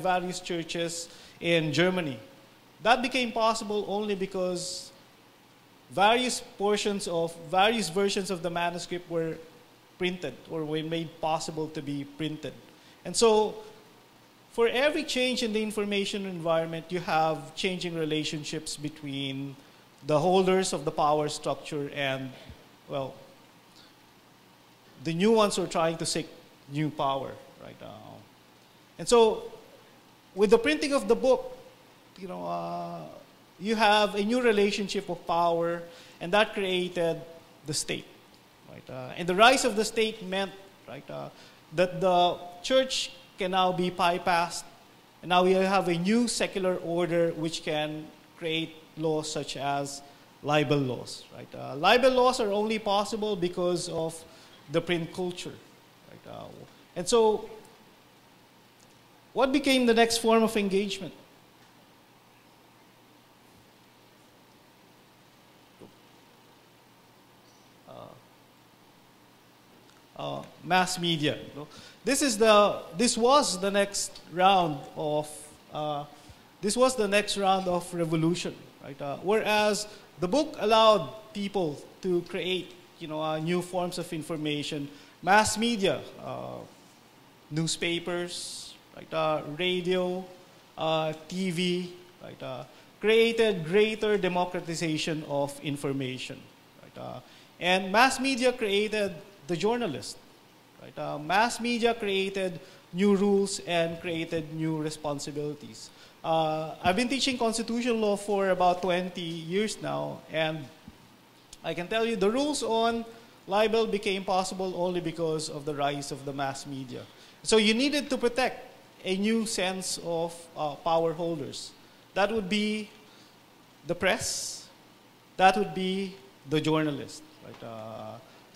various churches in Germany. That became possible only because various versions of the manuscript were printed or were made possible to be printed. And so, for every change in the information environment, you have changing relationships between the holders of the power structure and, well, the new ones who are trying to seek new power right now. And so, with the printing of the book, you have a new relationship of power, and that created the state. Right? And the rise of the state meant that the church can now be bypassed, and now we have a new secular order which can create laws such as libel laws. Right? Libel laws are only possible because of the print culture. Right? And so, what became the next form of engagement? Mass media. This was the next round of revolution. Right? Whereas the book allowed people to create new forms of information, mass media, newspapers, right? Radio, TV, right? Created greater democratization of information. Right? And mass media created the journalist. Right? Mass media created new rules and created new responsibilities. I've been teaching constitutional law for about 20 years now, and I can tell you the rules on libel became possible only because of the rise of the mass media. So you needed to protect a new sense of power holders. That would be the press. That would be the journalist. Right?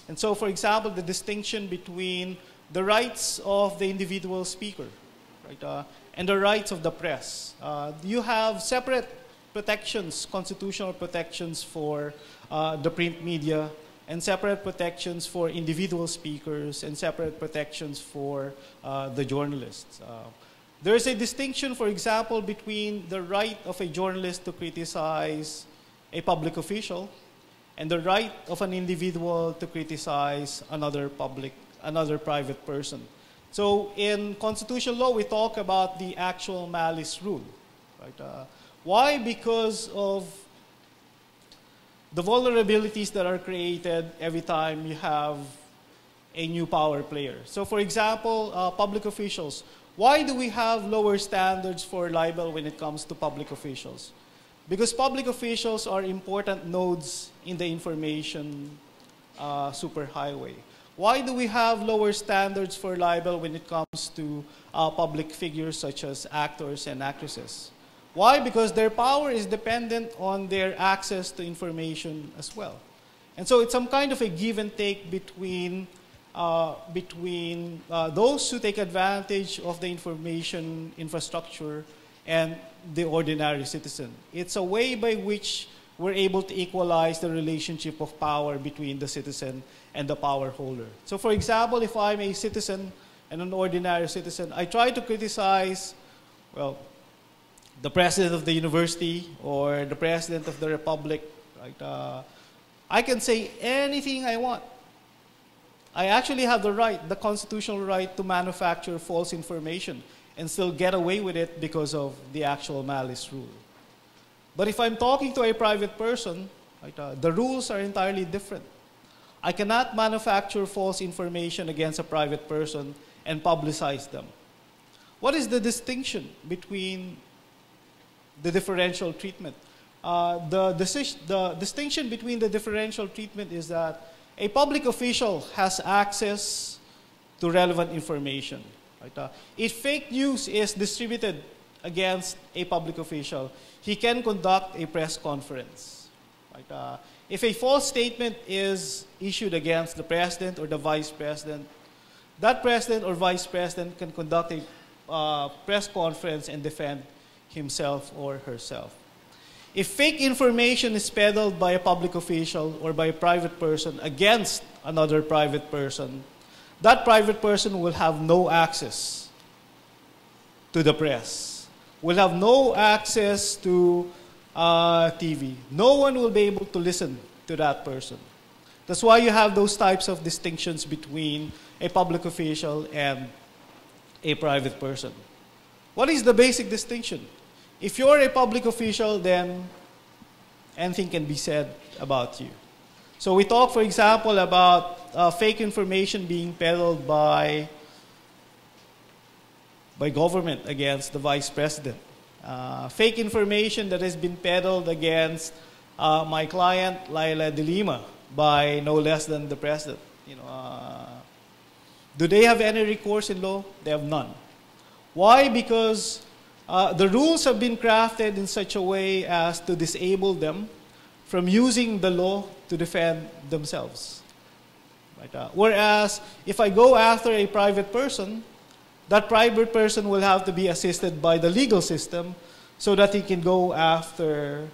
And so, for example, the distinction between the rights of the individual speaker, right, and the rights of the press. You have separate protections, constitutional protections for the print media, and separate protections for individual speakers, and separate protections for the journalists. There is a distinction, for example, between the right of a journalist to criticize a public official and the right of an individual to criticize another private person. So in constitutional law, we talk about the actual malice rule. Right? Why? Because of the vulnerabilities that are created every time you have a new power player. So for example, public officials. Why do we have lower standards for libel when it comes to public officials? Because public officials are important nodes in the information superhighway. Why do we have lower standards for libel when it comes to public figures such as actors and actresses? Why? Because their power is dependent on their access to information as well. And so it's some kind of a give and take between those who take advantage of the information infrastructure and the ordinary citizen. It's a way by which we're able to equalize the relationship of power between the citizen and the power holder. So for example, if I'm a citizen and an ordinary citizen, I try to criticize, well, the president of the university or the president of the republic. Right? I can say anything I want. I actually have the right, the constitutional right, to manufacture false information and still get away with it because of the actual malice rule. But if I'm talking to a private person, right, the rules are entirely different. I cannot manufacture false information against a private person and publicize them. What is the distinction between the differential treatment? The distinction between the differential treatment is that a public official has access to relevant information. Right? If fake news is distributed against a public official, he can conduct a press conference. Right? If a false statement is issued against the president or the vice president, that president or vice president can conduct a press conference and defend himself or herself. If fake information is peddled by a public official or by a private person against another private person, that private person will have no access to the press, will have no access to TV. No one will be able to listen to that person. That's why you have those types of distinctions between a public official and a private person. What is the basic distinction? If you're a public official, then anything can be said about you. So we talk, for example, about fake information being peddled by government against the vice president. Fake information that has been peddled against my client, Laila de Lima, by no less than the president. Do they have any recourse in law? They have none. Why? Because the rules have been crafted in such a way as to disable them from using the law to defend themselves. Right? Whereas, if I go after a private person, that private person will have to be assisted by the legal system so that he can go after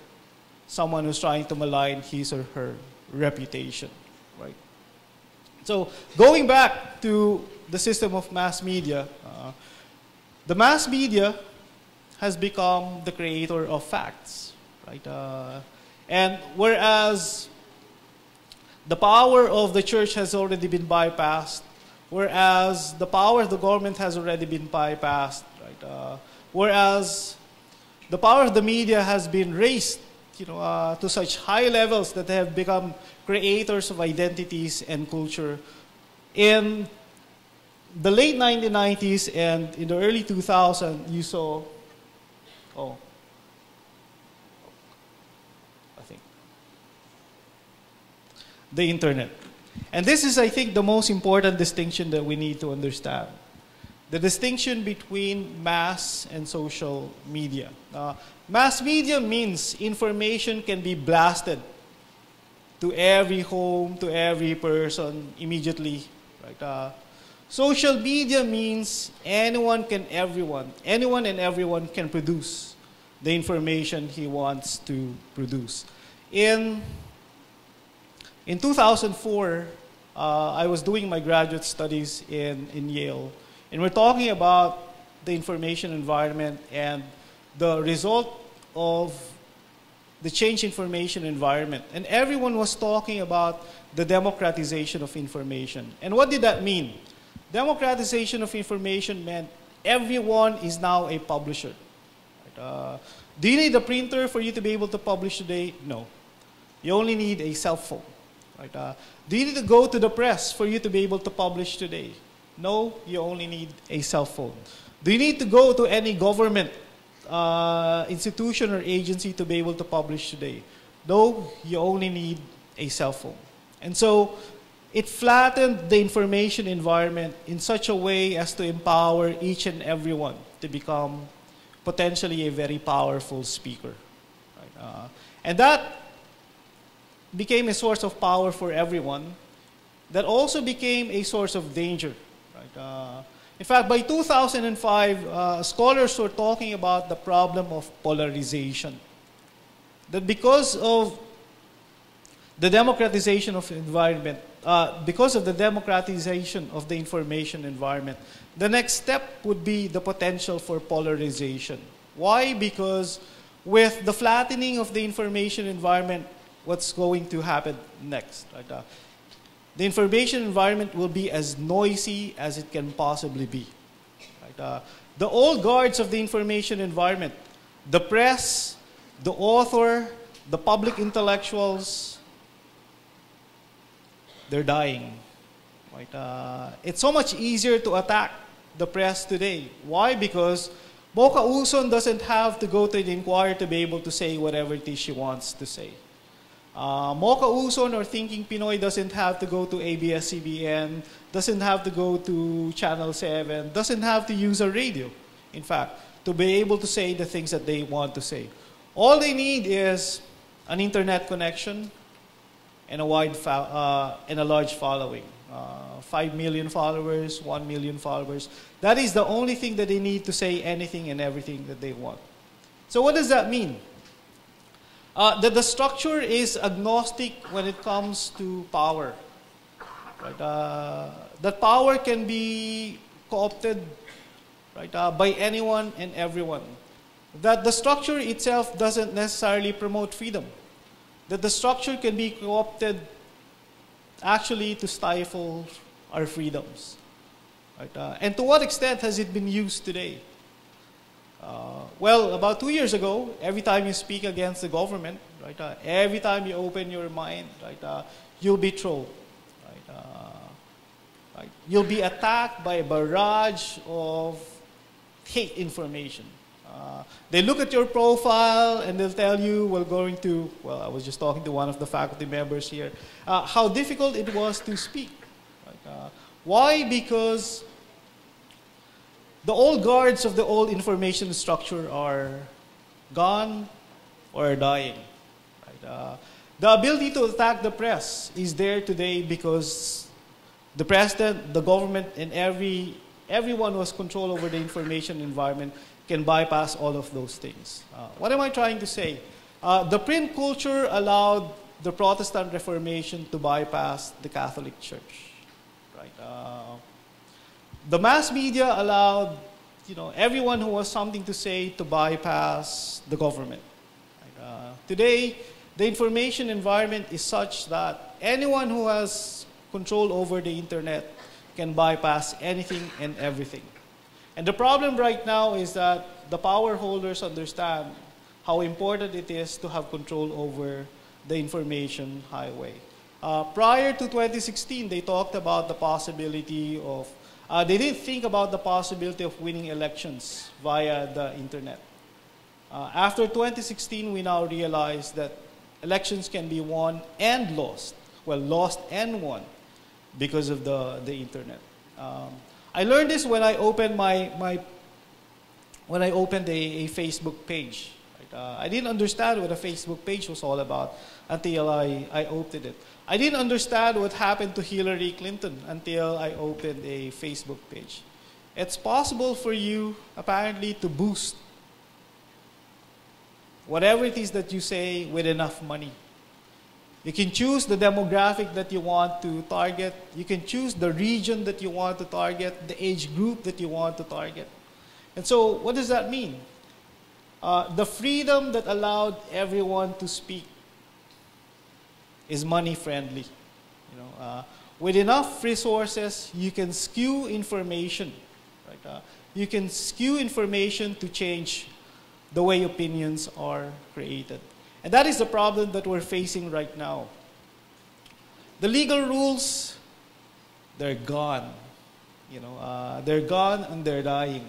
someone who's trying to malign his or her reputation. Right? So, going back to the system of mass media, the mass media has become the creator of facts. Right? And whereas the power of the church has already been bypassed, whereas the power of the government has already been bypassed, right? Whereas the power of the media has been raised to such high levels that they have become creators of identities and culture. In the late 1990s and in the early 2000s, you saw, the internet. And this is, I think, the most important distinction that we need to understand. The distinction between mass and social media. Mass media means information can be blasted to every home, to every person immediately. Right? Social media means anyone and everyone can produce the information he wants to produce. In 2004, I was doing my graduate studies in Yale, and we're talking about the information environment and the result of the change information environment. And everyone was talking about the democratization of information. And what did that mean? Democratization of information meant everyone is now a publisher. Right? Do you need a printer for you to be able to publish today? No. You only need a cell phone. Right? Do you need to go to the press for you to be able to publish today? No, you only need a cell phone. Do you need to go to any government institution or agency to be able to publish today? No, you only need a cell phone. And so it flattened the information environment in such a way as to empower each and everyone to become potentially a very powerful speaker. Right? And that became a source of power for everyone. That also became a source of danger. Right? In fact, by 2005, scholars were talking about the problem of polarization. That because of the democratization of the environment, because of the democratization of the information environment, the next step would be the potential for polarization. Why? Because with the flattening of the information environment, what's going to happen next? Right? The information environment will be as noisy as it can possibly be. Right? The old guards of the information environment, the press, the author, the public intellectuals, they're dying. Right? It's so much easier to attack the press today. Why? Because Mocha Uson doesn't have to go to the Inquirer to be able to say whatever it is she wants to say. Mocha Uson or Thinking Pinoy doesn't have to go to ABS-CBN, doesn't have to go to Channel 7, doesn't have to use a radio, in fact, to be able to say the things that they want to say. All they need is an internet connection and a large following. 5 million followers, 1 million followers. That is the only thing that they need to say anything and everything that they want. So what does that mean? That the structure is agnostic when it comes to power. Right? That power can be co-opted right, by anyone and everyone. That the structure itself doesn't necessarily promote freedom. That the structure can be co-opted actually to stifle our freedoms. Right? And to what extent has it been used today? Well, about 2 years ago, every time you speak against the government, right, every time you open your mind, right, you'll be trolled. Right? Right? You'll be attacked by a barrage of hate information. They look at your profile and they'll tell you, I was just talking to one of the faculty members here, how difficult it was to speak. Right? Why? Because the old guards of the old information structure are gone or dying. Right? The ability to attack the press is there today because the president, the government, and everyone who has control over the information environment can bypass all of those things. What am I trying to say? The print culture allowed the Protestant Reformation to bypass the Catholic Church. Right? The mass media allowed, everyone who has something to say to bypass the government. Right? Today, the information environment is such that anyone who has control over the internet can bypass anything and everything. And the problem right now is that the power holders understand how important it is to have control over the information highway. Prior to 2016, they talked about the possibility of, they didn't think about the possibility of winning elections via the internet. After 2016, we now realize that elections can be won and lost. Well, lost and won because of the internet. I learned this when I opened when I opened a Facebook page. Right? I didn't understand what a Facebook page was all about until I opened it. I didn't understand what happened to Hillary Clinton until I opened a Facebook page. It's possible for you, apparently, to boost whatever it is that you say with enough money. You can choose the demographic that you want to target. You can choose the region that you want to target, the age group that you want to target. And so, what does that mean? The freedom that allowed everyone to speak is money-friendly. With enough resources, you can skew information. Right? You can skew information to change the way opinions are created. And that is the problem that we're facing right now. The legal rules, they're gone. They're gone and they're dying.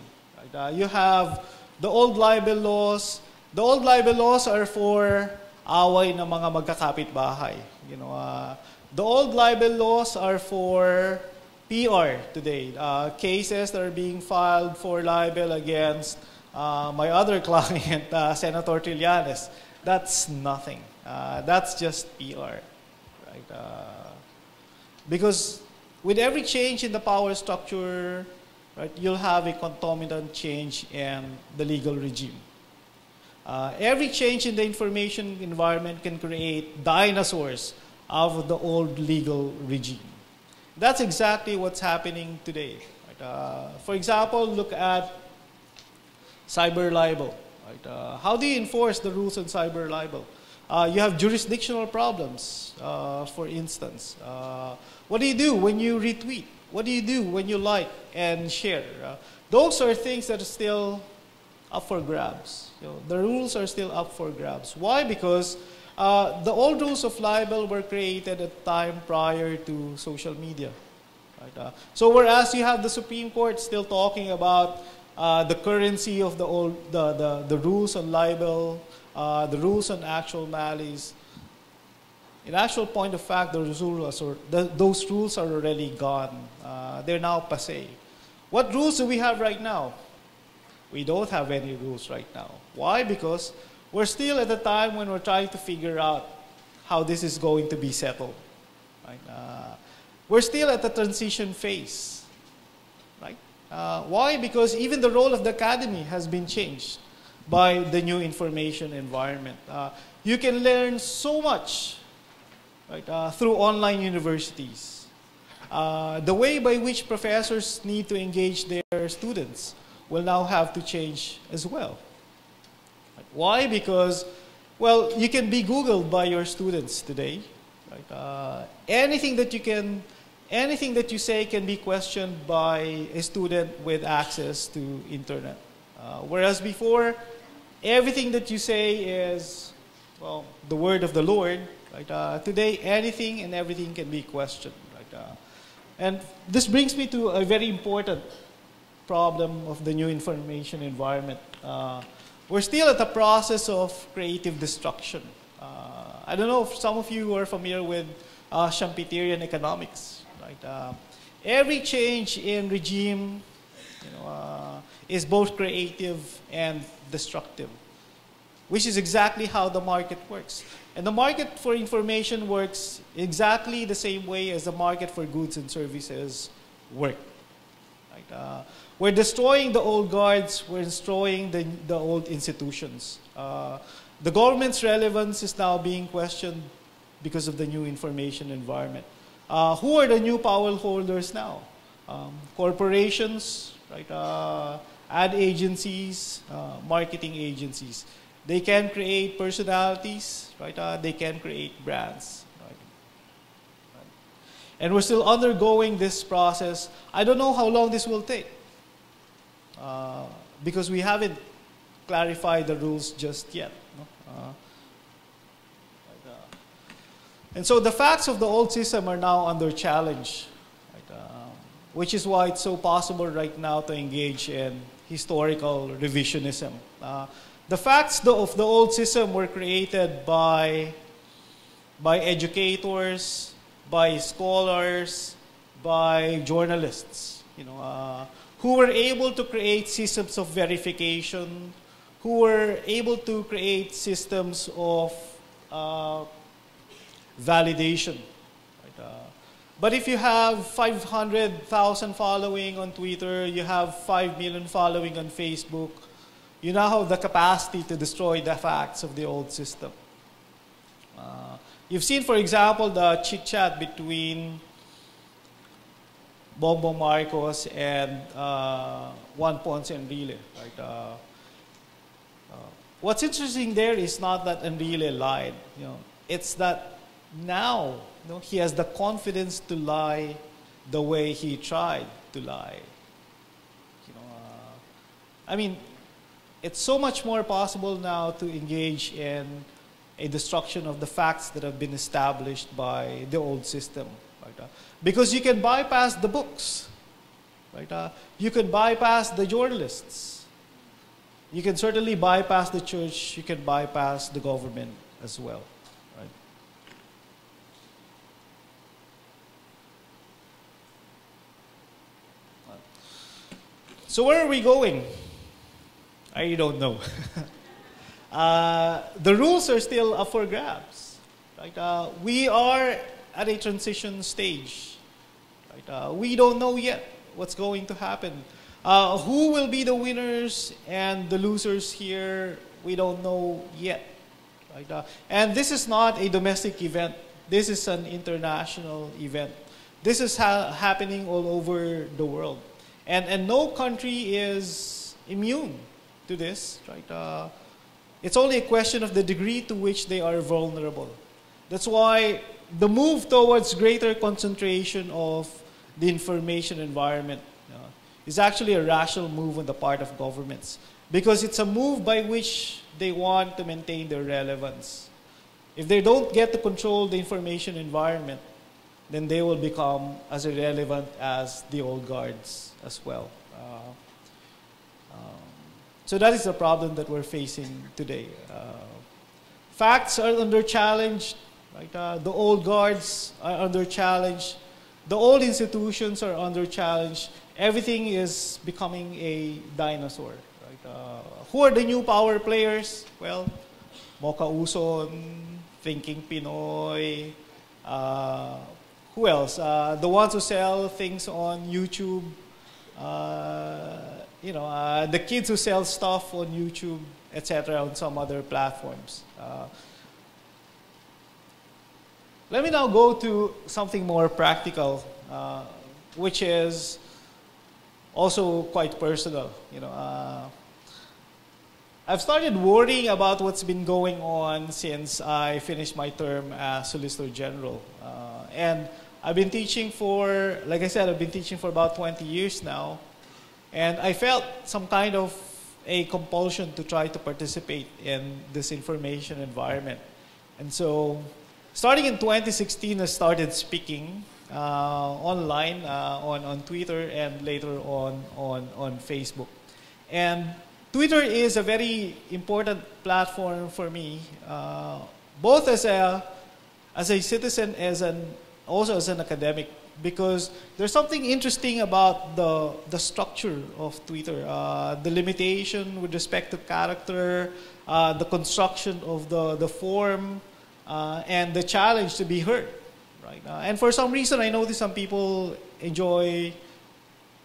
Right? You have the old libel laws. The old libel laws are for away ng mga magkakapit-bahay. The old libel laws are for PR today. Cases that are being filed for libel against my other client, Senator Trillanes. That's nothing. That's just PR. Right? Because with every change in the power structure, right, you'll have a concomitant change in the legal regime. Every change in the information environment can create dinosaurs out of the old legal regime. That's exactly what's happening today. Right? For example, look at cyber libel. Right? How do you enforce the rules on cyber libel? You have jurisdictional problems, for instance. What do you do when you retweet? What do you do when you like and share? Those are things that are still up for grabs. The rules are still up for grabs. Why? Because the old rules of libel were created at a time prior to social media. Right? So whereas you have the Supreme Court still talking about the currency of the rules on libel, the rules on actual malice. In actual point of fact, those rules are already gone. They're now passé. What rules do we have right now? We don't have any rules right now. Why? Because we're still at the time when we're trying to figure out how this is going to be settled. Right? We're still at the transition phase. Right? Why? Because even the role of the academy has been changed by the new information environment. You can learn so much, right, through online universities. The way by which professors need to engage their students, will now have to change as well. Why? Because, well, you can be Googled by your students today. Right? Anything that you say can be questioned by a student with access to internet. Whereas before, everything that you say is, well, the word of the Lord. Right? Today, anything and everything can be questioned. Right? And this brings me to a very important problem of the new information environment. We're still at the process of creative destruction. I don't know if some of you are familiar with Schumpeterian economics. Right? Every change in regime, is both creative and destructive, which is exactly how the market works. And the market for information works exactly the same way as the market for goods and services work. Right? We're destroying the old guards, we're destroying the old institutions. The government's relevance is now being questioned because of the new information environment. Who are the new power holders now? Corporations, right? Ad agencies, marketing agencies. They can create personalities, right? They can create brands. Right? And we're still undergoing this process. I don't know how long this will take because we haven't clarified the rules just yet. No? And so the facts of the old system are now under challenge, right? Which is why it's so possible right now to engage in historical revisionism. The facts of the old system were created by educators, by scholars, by journalists, who were able to create systems of verification, who were able to create systems of validation. Right? But if you have 500,000 following on Twitter, you have 5 million following on Facebook, you now have the capacity to destroy the facts of the old system. You've seen, for example, the chit-chat between Bongbong Marcos and Juan Ponce Enrile. Right? What's interesting there is not that Enrile lied. It's that now he has the confidence to lie the way he tried to lie. I mean, it's so much more possible now to engage in a destruction of the facts that have been established by the old system. Right? Because you can bypass the books. Right? You can bypass the journalists. You can certainly bypass the church. You can bypass the government as well. Right? So where are we going? I don't know. The rules are still up for grabs. Right? We are at a transition stage. Right? We don't know yet what's going to happen. Who will be the winners and the losers here? We don't know yet. Right? And this is not a domestic event. This is an international event. This is happening all over the world. And no country is immune to this. Right? It's only a question of the degree to which they are vulnerable. That's why the move towards greater concentration of the information environment is actually a rational move on the part of governments, because it's a move by which they want to maintain their relevance. If they don't get to control the information environment, then they will become as irrelevant as the old guards as well. So that is the problem that we're facing today. Facts are under challenge. Right? The old guards are under challenge. The old institutions are under challenge. Everything is becoming a dinosaur. Right? Who are the new power players? Well, Mocha Uson, Thinking Pinoy. Who else? The ones who sell things on YouTube. The kids who sell stuff on YouTube, etc., on some other platforms. Let me now go to something more practical, which is also quite personal. I've started worrying about what's been going on since I finished my term as Solicitor General. And I've been teaching for, like I said, I've been teaching for about 20 years now. And I felt some kind of a compulsion to try to participate in this information environment. And so, starting in 2016, I started speaking online, on Twitter, and later on Facebook. And Twitter is a very important platform for me, both as a citizen, also as an academic, because there's something interesting about the structure of Twitter, the limitation with respect to character, the construction of the form, and the challenge to be heard. Right? And for some reason, I notice some people enjoy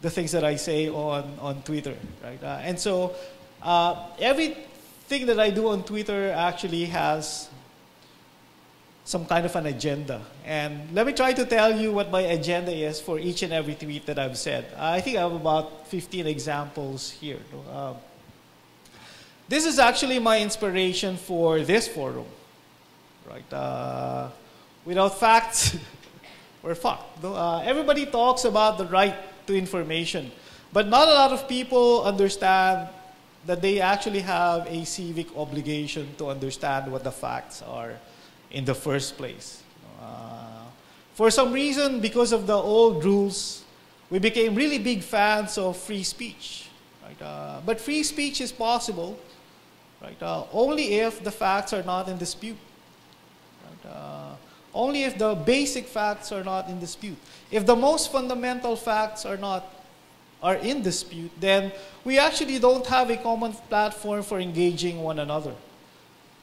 the things that I say on Twitter. Right? And so everything that I do on Twitter actually has some kind of an agenda. And let me try to tell you what my agenda is for each and every tweet that I've said. I think I have about 15 examples here. This is actually my inspiration for this forum. Right? Without facts, we're fucked. Everybody talks about the right to information, but not a lot of people understand that they actually have a civic obligation to understand what the facts are in the first place. For some reason, because of the old rules, we became really big fans of free speech. Right? But free speech is possible, right? Only if the facts are not in dispute. Right? Only if the basic facts are not in dispute. If the most fundamental facts are in dispute, then we actually don't have a common platform for engaging one another.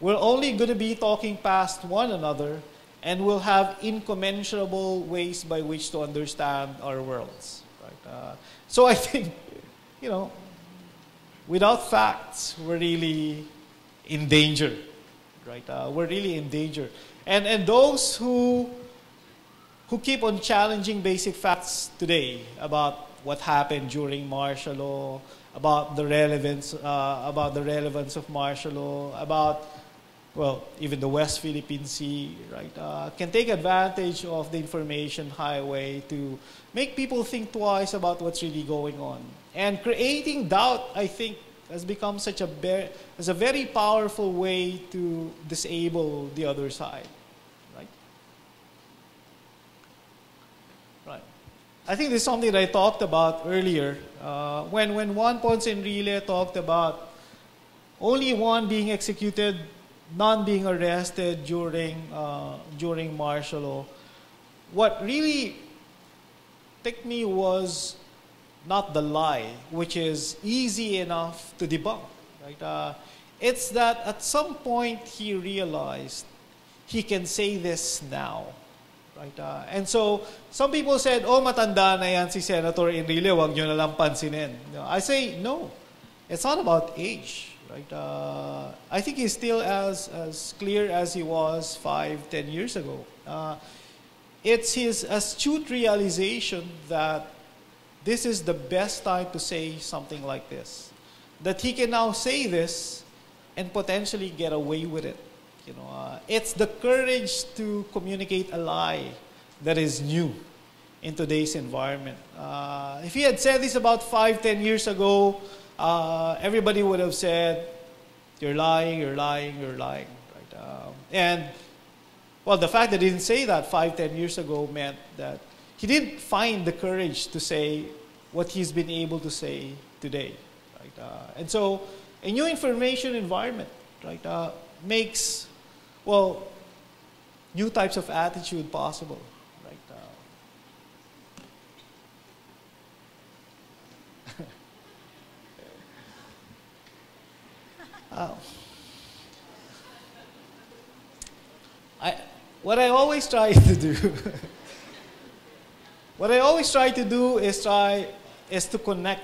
We're only going to be talking past one another, and we'll have incommensurable ways by which to understand our worlds. Right? So I think, without facts, we're really in danger. Right? We're really in danger. And those who keep on challenging basic facts today about what happened during martial law, about the relevance of martial law, about, well, even the West Philippine Sea, right, can take advantage of the information highway to make people think twice about what's really going on. And creating doubt, I think, has become such a very powerful way to disable the other side. Right? Right. I think this is something that I talked about earlier. When Juan Ponce Enrile talked about only one being executed, none being arrested during martial law, what really ticked me was not the lie, which is easy enough to debunk. Right? It's that at some point he realized he can say this now. Right? And so some people said, oh, matanda na yan si Senator Enrile, wag nyo na lang pansinin. I say, no, it's not about age. Right? I think he's still as clear as he was 5-10 years ago. It's his astute realization that this is the best time to say something like this. That he can now say this and potentially get away with it. It's the courage to communicate a lie that is new in today's environment. If he had said this about 5-10 years ago, everybody would have said, you're lying, you're lying, you're lying. Right? And, well, the fact that he didn't say that 5-10 years ago meant that he didn't find the courage to say what he's been able to say today. Right? And so, a new information environment, right, makes, well, new types of attitude possible. What I always try to do, is to connect,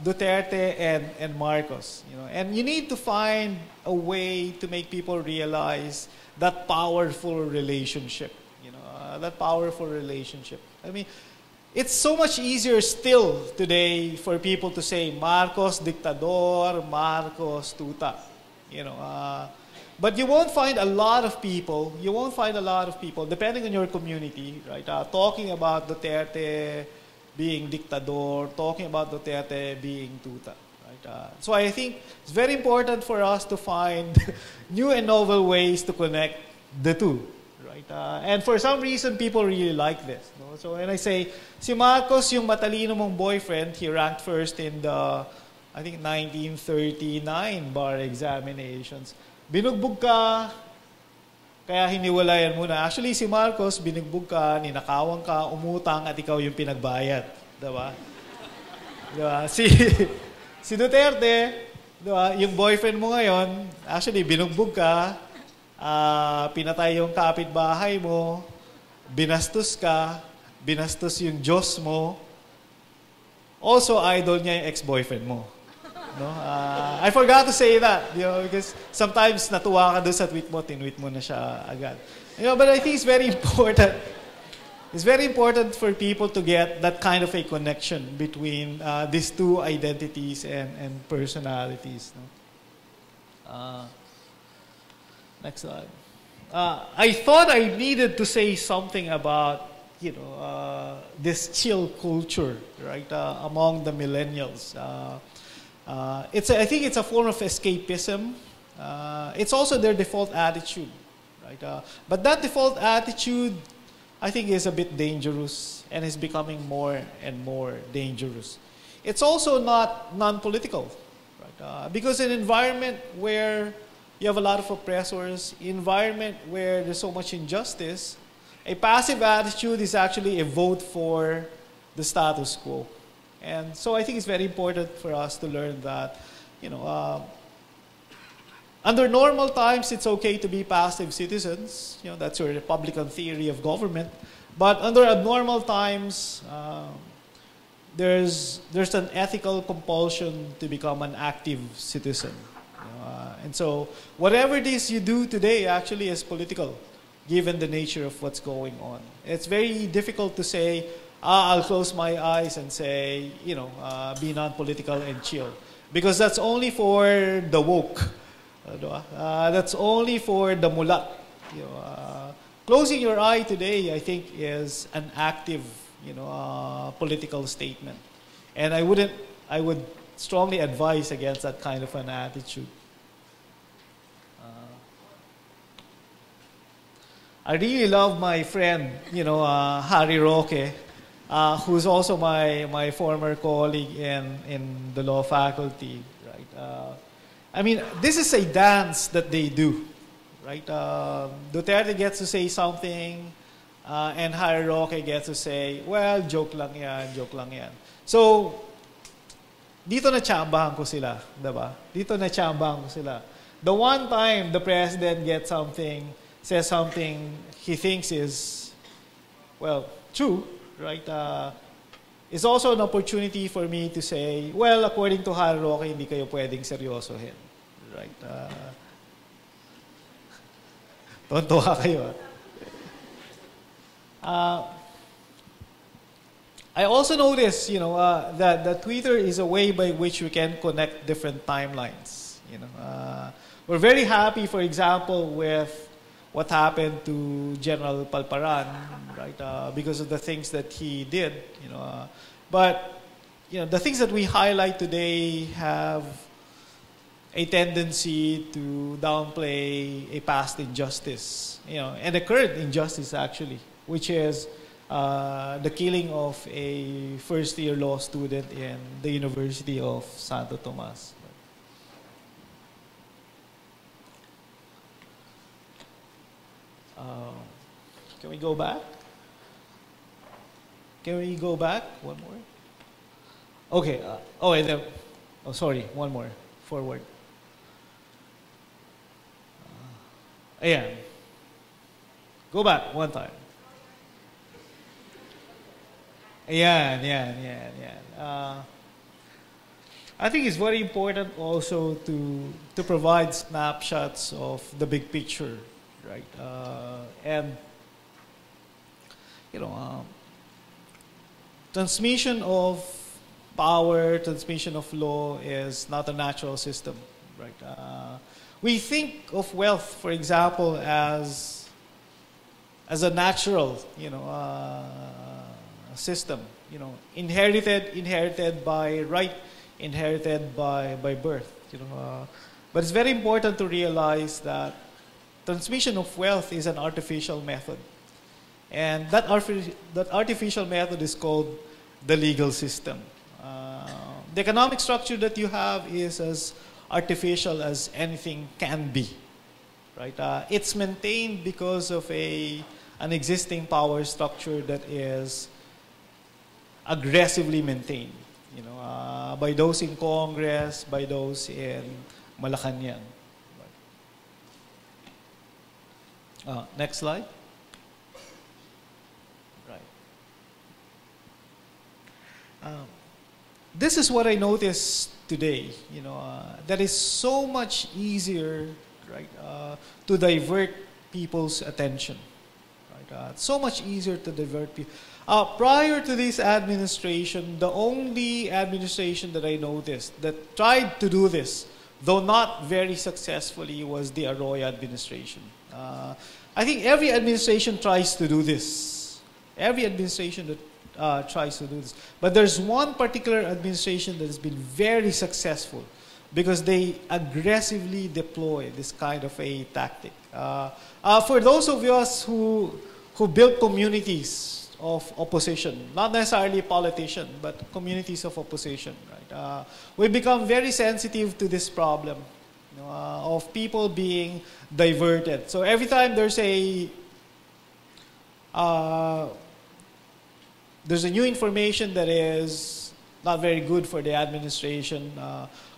Duterte and Marcos, and you need to find a way to make people realize that powerful relationship, I mean, it's so much easier still today for people to say Marcos dictador, Marcos tuta, you know. But you won't find a lot of people, depending on your community, right, talking about Duterte being dictador, talking about Duterte being tuta. Right? So I think it's very important for us to find new and novel ways to connect the two. Right? And for some reason, people really like this. No? So when I say, si Marcos, yung matalino mong boyfriend, he ranked first in the, I think, 1939 bar examinations. Binugbog ka, kaya hiniwalayan mo na. Actually, si Marcos, binugbog ka, ninakawan ka, umutang, at ikaw yung pinagbayad. Diba? Diba? Si Duterte, diba? Yung boyfriend mo ngayon, actually, binugbog ka, pinatay yung kapitbahay mo, binastos ka, binastos yung Diyos mo. Also, idol niya yung ex-boyfriend mo. No? I forgot to say that, you know, because sometimes natuwa ka doon sa tweet mo, tinweet mo na siya agad. You know, but I think it's very important. It's very important for people to get that kind of a connection between these two identities and personalities. No? Next slide. I thought I needed to say something about, you know, this chill culture, right, among the millennials. I think it's a form of escapism. It's also their default attitude, right? But that default attitude, I think, is a bit dangerous and is becoming more and more dangerous. It's also not non-political, right? Because in an environment where you have a lot of oppressors, environment where there's so much injustice, a passive attitude is actually a vote for the status quo. And so I think it's very important for us to learn that, you know, under normal times, it's okay to be passive citizens. You know, that's your Republican theory of government. But under abnormal times, there's an ethical compulsion to become an active citizen. And so whatever it is you do today actually is political, given the nature of what's going on. It's very difficult to say, I'll close my eyes and say, you know, be non-political and chill. Because that's only for the woke. That's only for the mulat. You know, closing your eye today, I think, is an active, you know, political statement. And I would strongly advise against that kind of an attitude. I really love my friend, you know, Harry Roque, who's also my former colleague in the law faculty, right? I mean, this is a dance that they do, right? Duterte gets to say something, and Harry Roque gets to say, well, joke lang yan, joke lang yan. So, dito na chambahan ko sila, diba? Dito na chambahan ko sila. The one time the president gets something, says something he thinks is, well, true, right? It's also an opportunity for me to say, well, according to Harry Roque, hindi kayo pwedeng seryosohin. Right? Tontuwa kayo. I also noticed, you know, that Twitter is a way by which we can connect different timelines. You know, we're very happy, for example, with what happened to General Palparan, right? Because of the things that he did, you know. But you know, the things that we highlight today have a tendency to downplay a past injustice, you know, and a current injustice actually, which is the killing of a first-year law student in the University of Santo Tomas. Can we go back? Can we go back? One more? Okay. And then, sorry, one more. Forward. Ayan. Go back one time. Ayan. I think it's very important also to provide snapshots of the big picture, right? And you know, transmission of power, transmission of law is not a natural system, right? We think of wealth, for example, as a natural, system, inherited by right, inherited by birth, But it's very important to realize that transmission of wealth is an artificial method. And that artificial method is called the legal system. The economic structure that you have is as artificial as anything can be, right? It's maintained because of an existing power structure that is aggressively maintained, by those in Congress, by those in Malacanang. Next slide. This is what I noticed today, that is so much easier, right, to divert people's attention, right? So much easier to divert people. Prior to this administration, the only administration that I noticed that tried to do this, though not very successfully, was the Arroyo administration. I think every administration tries to do this. Every administration that tries to do this. But there's one particular administration that has been very successful because they aggressively deploy this kind of a tactic. For those of us who built communities of opposition, not necessarily politicians, but communities of opposition, right? We become very sensitive to this problem, of people being diverted. So every time there's a new information that is not very good for the administration,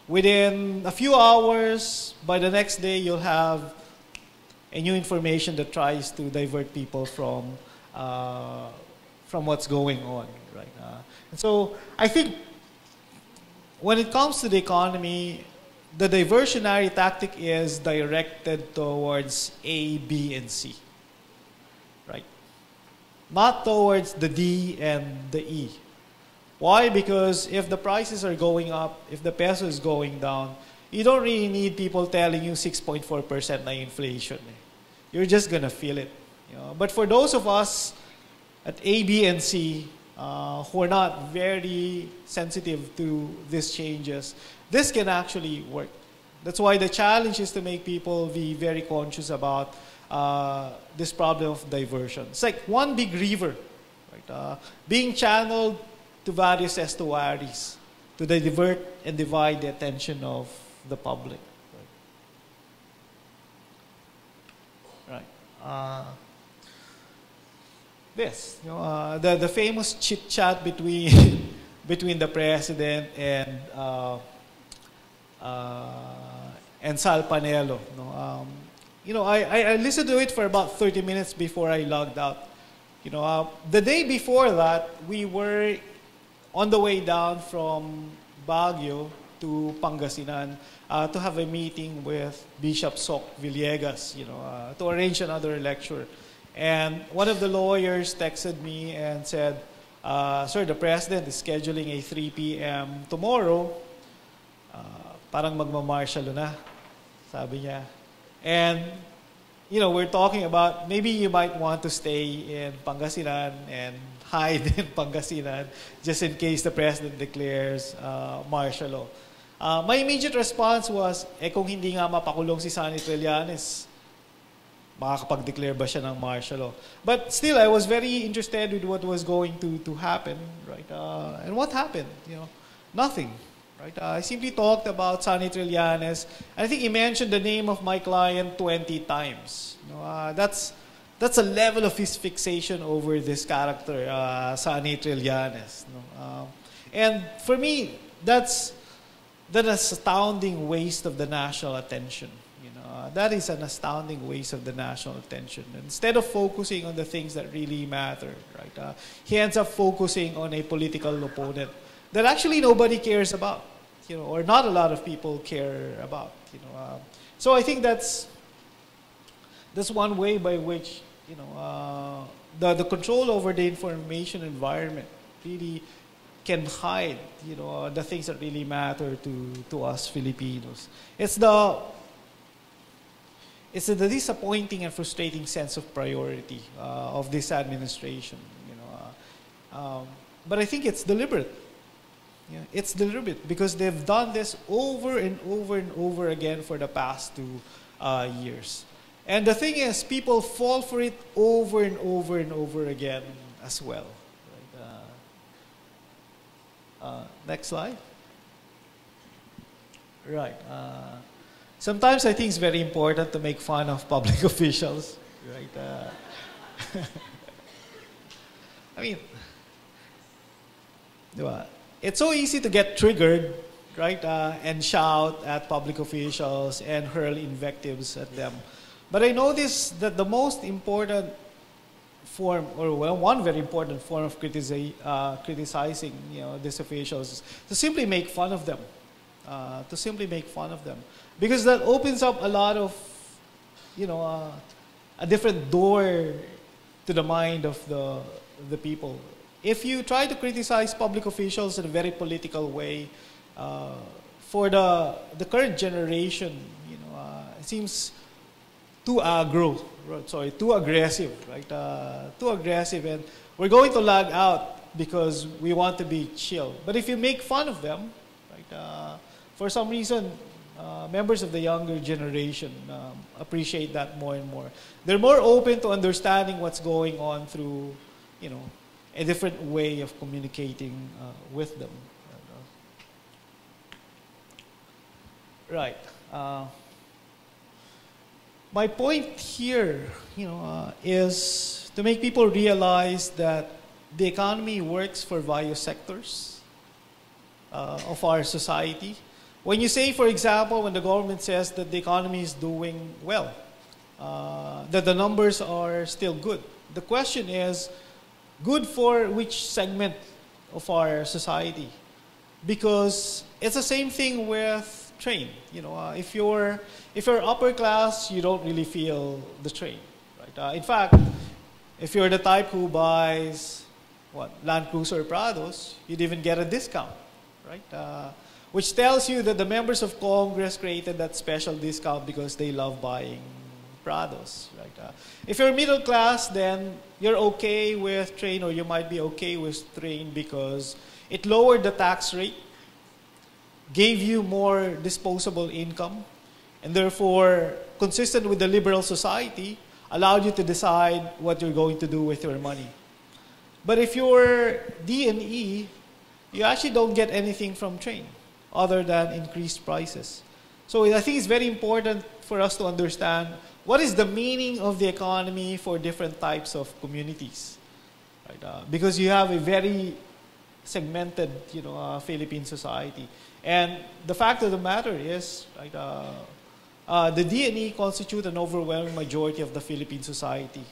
within a few hours, by the next day, you'll have a new information that tries to divert people from what's going on, right? And so I think when it comes to the economy, the diversionary tactic is directed towards A, B, and C, right? Not towards the D and the E. Why? Because if the prices are going up, if the peso is going down, you don't really need people telling you 6.4% na inflation. You're just going to feel it. But for those of us at A, B, and C who are not very sensitive to these changes, this can actually work. That's why the challenge is to make people be very conscious about this problem of diversion. It's like one big river, right? Being channeled to various estuaries to divert and divide the attention of the public. Right. This, the famous chit chat between between the president and Sal Panelo. I listened to it for about 30 minutes before I logged out. The day before that, we were on the way down from Baguio to Pangasinan to have a meeting with Bishop Sok Villegas, to arrange another lecture. And one of the lawyers texted me and said, "Sir, the president is scheduling a 3 p.m. tomorrow. Parang magmamartial na," sabi niya. And, we're talking about maybe you might want to stay in Pangasinan and hide in Pangasinan just in case the president declares martial law. My immediate response was, kung hindi nga mapakulong si Sonny Trillanes, makakapag-declare ba siya ng martial law? But still, I was very interested with what was going to happen, right? And what happened? Nothing, right? I simply talked about Sonny Trillanes. I think he mentioned the name of my client 20 times. That's a level of his fixation over this character, Sonny Trillanes. And for me, that's an astounding waste of the national attention. That is an astounding waste of the national attention. Instead of focusing on the things that really matter, right? He ends up focusing on a political opponent that actually nobody cares about, or not a lot of people care about. So I think that's one way by which the control over the information environment really can hide, the things that really matter to us Filipinos. It's the disappointing and frustrating sense of priority of this administration. But I think it's deliberate. Yeah, it's deliberate because they've done this over and over and over again for the past 2 years. And the thing is, people fall for it over and over and over again as well. Right? Next slide. Right. Sometimes I think it's very important to make fun of public officials. Right? I mean, it's so easy to get triggered, right, and shout at public officials and hurl invectives at them. But I noticed that the most important form, or well, one very important form of criticizing, these officials is to simply make fun of them. Because that opens up a lot of, a different door to the mind of the people. If you try to criticize public officials in a very political way, for the current generation, it seems too aggro, too aggressive, right? Too aggressive, and we're going to lag out because we want to be chill. But if you make fun of them, right, for some reason, members of the younger generation appreciate that more and more. They're more open to understanding what's going on through, a different way of communicating with them. Right. My point here, is to make people realize that the economy works for various sectors of our society. When you say, for example, when the government says that the economy is doing well, that the numbers are still good, the question is, good for which segment of our society? Because it's the same thing with train. If you're upper class, you don't really feel the train. Right? In fact, if you're the type who buys Land Cruiser Prados, you'd even get a discount, right? Which tells you that the members of Congress created that special discount because they love buying Prados, right? If you're middle class, then you're okay with train, or you might be okay with train because it lowered the tax rate, gave you more disposable income, and therefore, consistent with the liberal society, allowed you to decide what you're going to do with your money. But if you're D&E, you actually don't get anything from train other than increased prices. So I think it's very important for us to understand what is the meaning of the economy for different types of communities. Right? Because you have a very segmented, Philippine society. And the fact of the matter is, right, the D&E constitute an overwhelming majority of the Philippine society.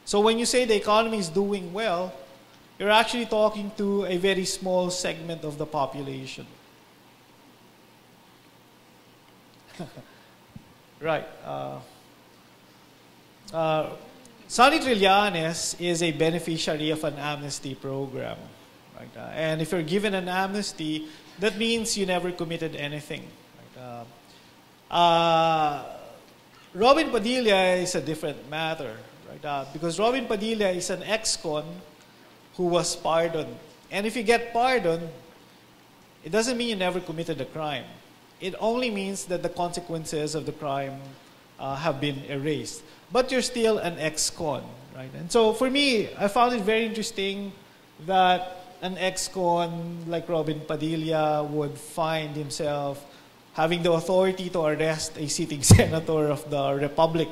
So when you say the economy is doing well, you're actually talking to a very small segment of the population. Right. Sonny Trillanes is a beneficiary of an amnesty program. Right? And if you're given an amnesty, that means you never committed anything. Right? Robin Padilla is a different matter. Right? Because Robin Padilla is an ex-con who was pardoned. And if you get pardoned, it doesn't mean you never committed a crime. It only means that the consequences of the crime have been erased. But you're still an ex-con, right? And so for me, I found it very interesting that an ex-con like Robin Padilla would find himself having the authority to arrest a sitting senator of the Republic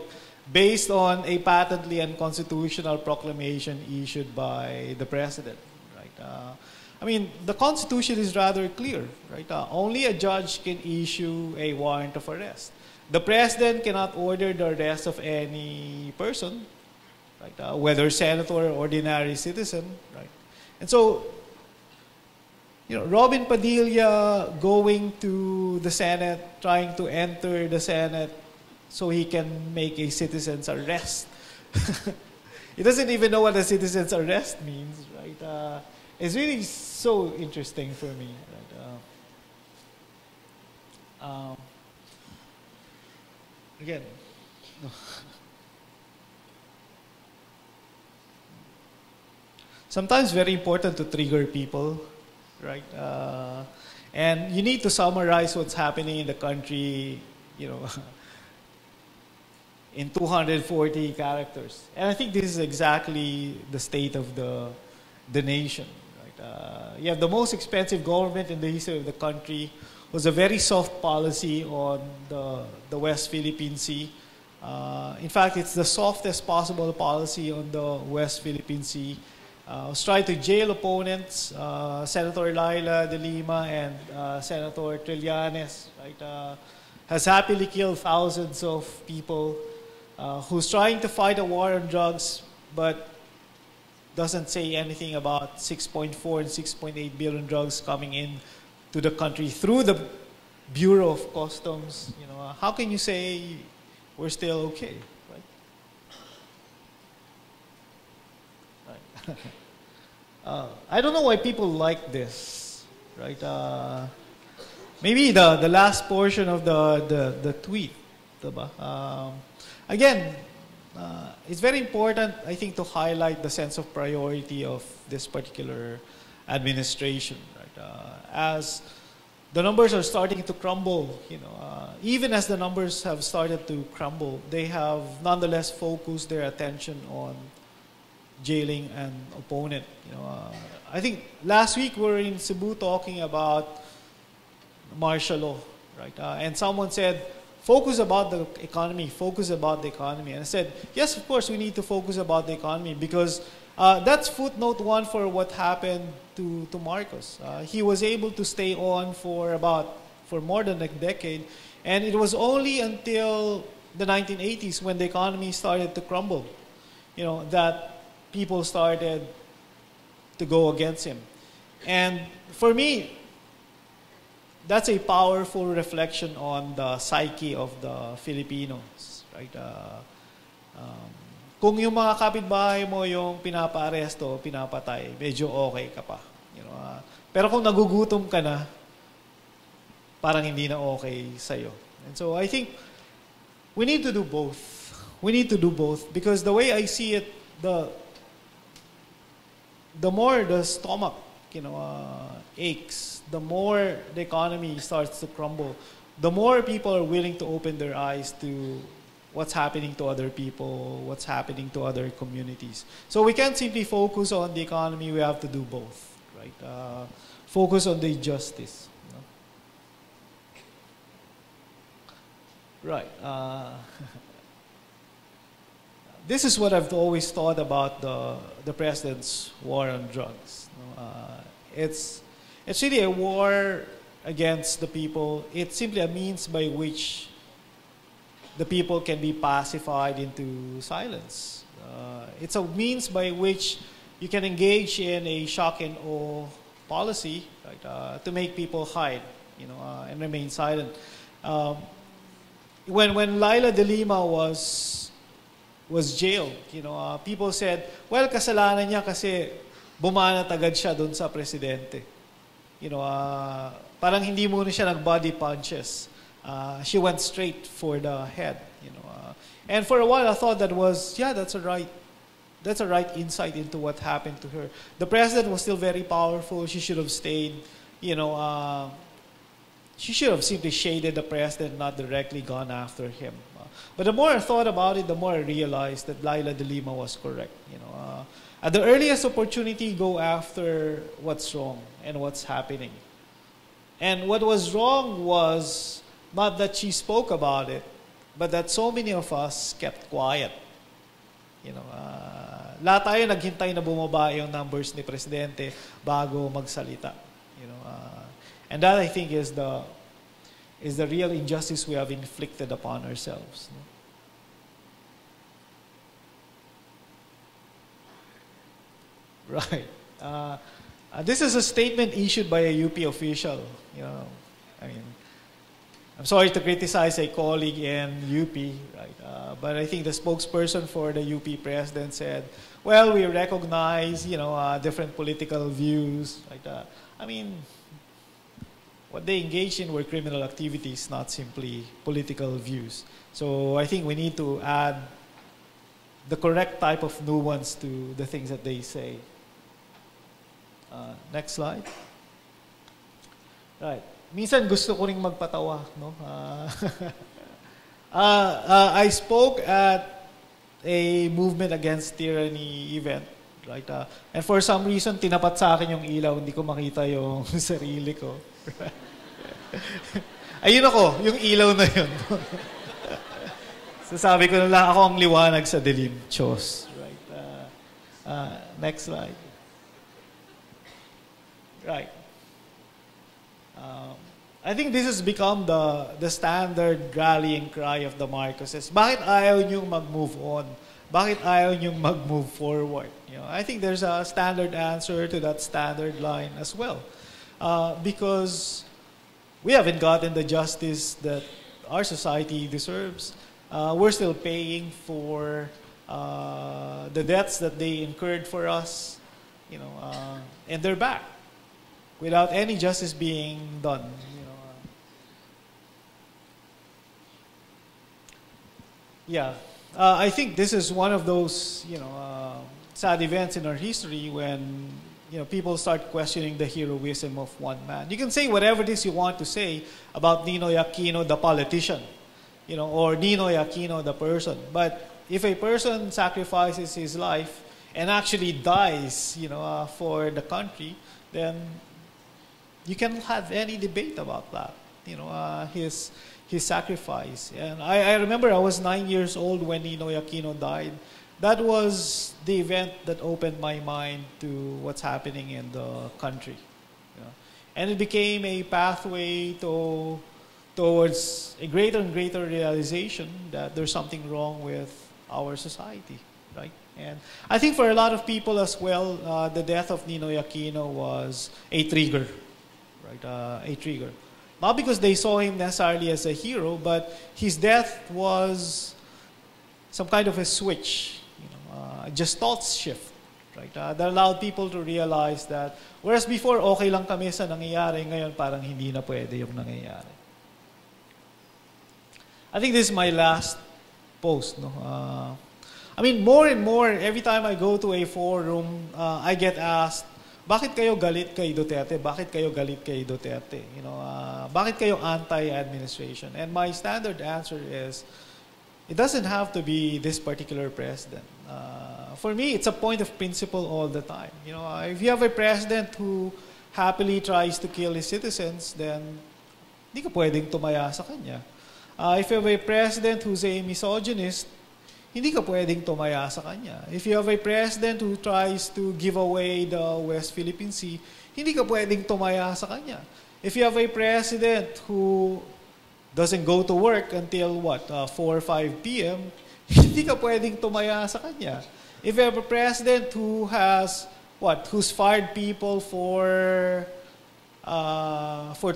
based on a patently unconstitutional proclamation issued by the president, right? I mean, the Constitution is rather clear, right? Only a judge can issue a warrant of arrest. The president cannot order the arrest of any person, right? Whether senator or ordinary citizen, right? And so, Robin Padilla going to the Senate, trying to enter the Senate so he can make a citizen's arrest. He doesn't even know what a citizen's arrest means, right? it's really so interesting for me. Right? Again, sometimes very important to trigger people, right? And you need to summarize what's happening in the country, you know, in 240 characters. And I think this is exactly the state of the nation. Right? You have the most expensive government in the history of the country. It was a very soft policy on the West Philippine Sea. In fact, it's the softest possible policy on the West Philippine Sea. Was trying to jail opponents, Senator Laila de Lima and Senator Trillanes, right? Has happily killed thousands of people, who's trying to fight a war on drugs, but doesn't say anything about 6.4 and 6.8 billion drugs coming in to the country through the Bureau of Customs. You know, how can you say we're still okay, right? Right. I don't know why people like this, right? Maybe the last portion of the tweet, diba? Again, it's very important, I think, to highlight the sense of priority of this particular administration, right? As the numbers are starting to crumble, you know, even as the numbers have started to crumble, they have nonetheless focused their attention on jailing an opponent. You know, I think last week we were in Cebu talking about martial law, right? And someone said, focus about the economy, focus about the economy. And I said, yes, of course we need to focus about the economy because that's footnote 1 for what happened to Marcos. He was able to stay on for more than a decade, and it was only until the 1980s when the economy started to crumble, you know, that people started to go against him. And for me, that's a powerful reflection on the psyche of the Filipinos, right? Kung yung mga kapitbahay mo yung pinapa-aresto, pinapatay, medyo okay ka pa. You know, pero kung nagugutom ka na, parang hindi na okay sa'yo. And so I think we need to do both. We need to do both because the way I see it, the more the stomach, you know, aches, the more the economy starts to crumble, the more people are willing to open their eyes to what's happening to other people, what's happening to other communities. So we can't simply focus on the economy, we have to do both, right? Focus on the justice. You know? Right. This is what I've always thought about the president's war on drugs. You know, it's really a war against the people. It's simply a means by which the people can be pacified into silence. It's a means by which you can engage in a shock and awe policy, right, to make people hide, you know, and remain silent. When Laila de Lima was jailed, you know, people said, well, kasalanan niya kasi bumanat agad siya doon sa presidente. You know, parang hindi muna siya nag-body punches. She went straight for the head, you know. And for a while I thought that was, yeah, that's a right insight into what happened to her. The president was still very powerful. She should have stayed, you know, she should have simply shaded the president, not directly gone after him. But the more I thought about it, the more I realized that Laila de Lima was correct. You know, at the earliest opportunity, go after what's wrong and what's happening. And what was wrong was not that she spoke about it, but that so many of us kept quiet. You know, lahat tayo naghintay na bumaba yung numbers ni Presidente bago magsalita. You know, and that I think is the real injustice we have inflicted upon ourselves. No? Right. This is a statement issued by a UP official. You know, I mean, I'm sorry to criticize a colleague in UP, right? But I think the spokesperson for the UP president said, well, we recognize, different political views. Right? I mean, what they engaged in were criminal activities, not simply political views. So I think we need to add the correct type of nuance to the things that they say. Next slide. Right. Minsan gusto ko ring magpatawa, no? I spoke at a movement against tyranny event, right? And for some reason, tinapat sa akin yung ilaw, hindi ko makita yung sarili ko. Ayun ako, yung ilaw na yun. So sabi ko na lang, ako ang liwanag sa dilim. Diyos. Right. Next slide. Right. I think this has become the standard rallying cry of the Marcoses. Bakit ayaw niyong mag-move on? Bakit ayaw niyong mag-move forward? I think there's a standard answer to that standard line as well. Because we haven't gotten the justice that our society deserves. We're still paying for the debts that they incurred for us, and they're back without any justice being done. Yeah, I think this is one of those, sad events in our history when, people start questioning the heroism of one man. You can say whatever it is you want to say about Ninoy Aquino, the politician, or Ninoy Aquino, the person. But if a person sacrifices his life and actually dies, for the country, then you can't have any debate about that. His sacrifice. And I remember I was 9 years old when Ninoy Aquino died. That was the event that opened my mind to what's happening in the country. And it became a pathway towards a greater and greater realization that there's something wrong with our society, right? And I think for a lot of people as well, the death of Ninoy Aquino was a trigger, right? A trigger. Not because they saw him necessarily as a hero, but his death was some kind of a switch, just thought shift, right? That allowed people to realize that, whereas before okay lang kami sa nangyayari, ngayon parang hindi na pwede yung nangyayari. I think this is my last post. No? I mean, more and more, every time I go to a forum, I get asked, bakit kayo galit kay Duterte? Bakit kayo galit kay Duterte? Bakit kayo anti-administration? And my standard answer is, it doesn't have to be this particular president. For me, it's a point of principle all the time. If you have a president who happily tries to kill his citizens, then hindi ka pwedeng tumaya sa kanya. If you have a president who's a misogynist, hindi ka pwedeng tumaya sa kanya. If you have a president who tries to give away the West Philippine Sea, hindi ka pwedeng tumaya sa kanya. If you have a president who doesn't go to work until 4 or 5 p.m., hindi ka pwedeng tumaya sa kanya. If you have a president who has, who's fired people for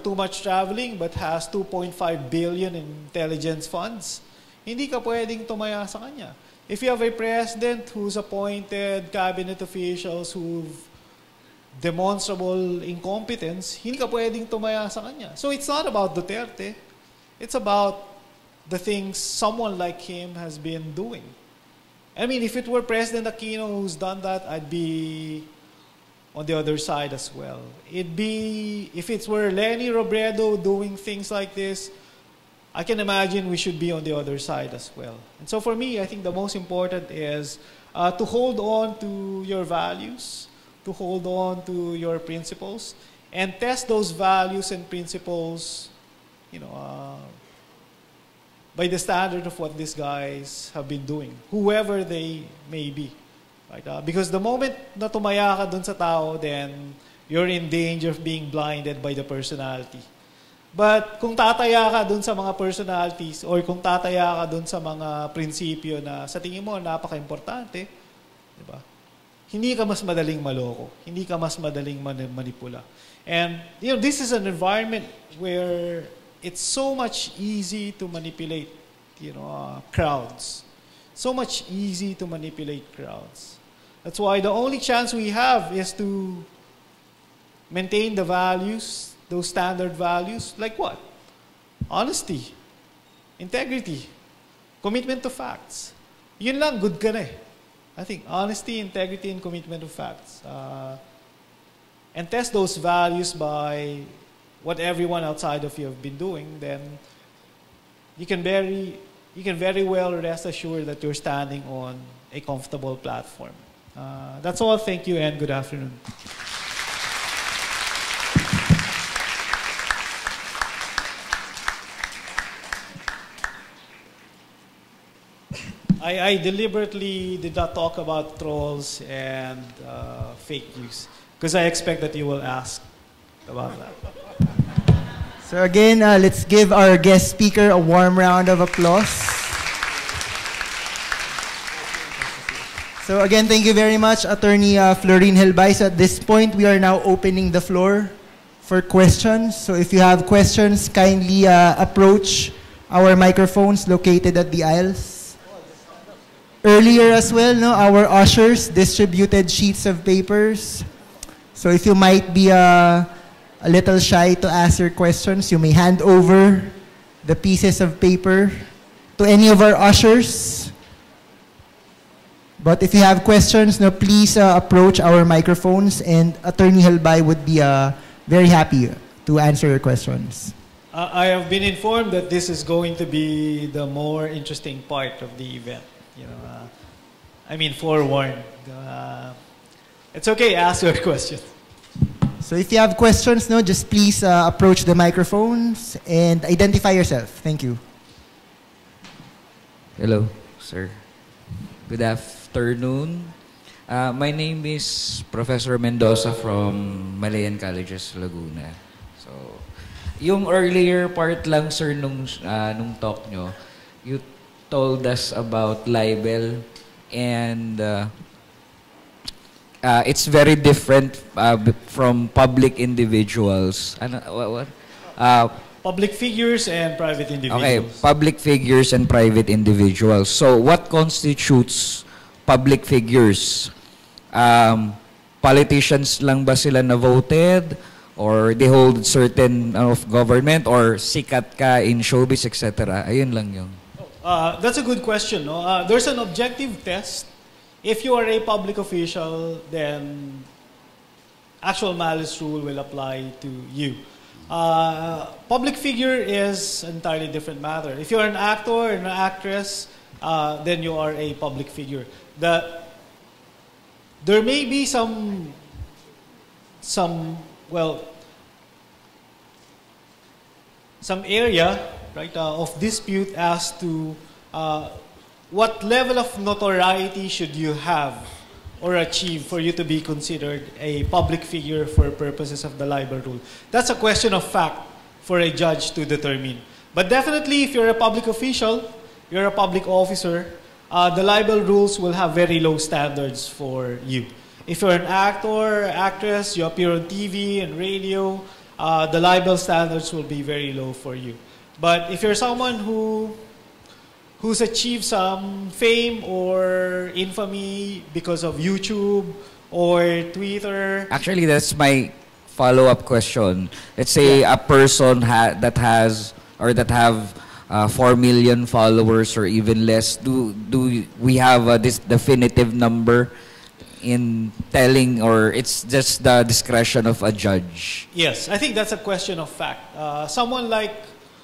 too much traveling but has 2.5 billion in intelligence funds, hindi ka pwedeng tumaya sa kanya. If you have a president who's appointed cabinet officials who've demonstrable incompetence, hindi ka pwedeng tumaya sa kanya. So it's not about Duterte. It's about the things someone like him has been doing. I mean, if it were President Aquino who's done that, I'd be on the other side as well. If it were Leni Robredo doing things like this, I can imagine we should be on the other side as well. And so for me, I think the most important is to hold on to your values, to hold on to your principles, and test those values and principles, by the standard of what these guys have been doing, whoever they may be. Right? Because the moment na tumaya ka dun sa tao, then you're in danger of being blinded by the personality. But kung tataya ka dun sa mga personalities or kung tataya ka dun sa mga prinsipyo na sa tingin mo napaka-importante, di ba? Hindi ka mas madaling maloko. Hindi ka mas madaling manipula. And this is an environment where it's so much easy to manipulate, crowds. So much easy to manipulate crowds. That's why the only chance we have is to maintain the values, those standard values, like what? Honesty, integrity, commitment to facts. Yun lang, good ka na eh. I think honesty, integrity, and commitment to facts. And test those values by what everyone outside of you have been doing, then you can very well rest assured that you're standing on a comfortable platform. That's all. Thank you and good afternoon. I deliberately did not talk about trolls and fake news because I expect that you will ask about that. So again, let's give our guest speaker a warm round of applause. So again, thank you very much, Attorney Florine Helbay. So at this point, we are now opening the floor for questions. So if you have questions, kindly approach our microphones located at the aisles. Earlier as well, our ushers distributed sheets of papers. So if you might be a little shy to ask your questions, you may hand over the pieces of paper to any of our ushers. But if you have questions, please approach our microphones, and Attorney Helbay would be very happy to answer your questions. I have been informed that this is going to be the more interesting part of the event. Forewarned. It's okay, ask your question. So if you have questions, just please approach the microphones and identify yourself. Thank you. Hello, sir. Good afternoon. My name is Professor Mendoza from Malayan Colleges, Laguna. So, yung earlier part lang, sir, nung talk nyo, you told us about libel, and it's very different from public individuals. Public figures and private individuals. Okay, public figures and private individuals. So what constitutes public figures? Politicians lang ba sila na voted? Or they hold certain of government? Or sikat ka in showbiz, etc.? Ayun lang yun. That's a good question. There's an objective test. If you are a public official, then actual malice rule will apply to you. Public figure is an entirely different matter. If you're an actor or an actress, then you are a public figure. There may be some area, right, of dispute as to what level of notoriety should you have or achieve for you to be considered a public figure for purposes of the libel rule. That's a question of fact for a judge to determine. But definitely, if you're a public official, you're a public officer, the libel rules will have very low standards for you. If you're an actor, actress, you appear on TV and radio, the libel standards will be very low for you. But if you're someone who's achieved some fame or infamy because of YouTube or Twitter. Actually, that's my follow-up question. Let's say a person that have 4 million followers or even less. Do we have this definitive number in telling, or it's just the discretion of a judge? Yes, I think that's a question of fact. Someone like,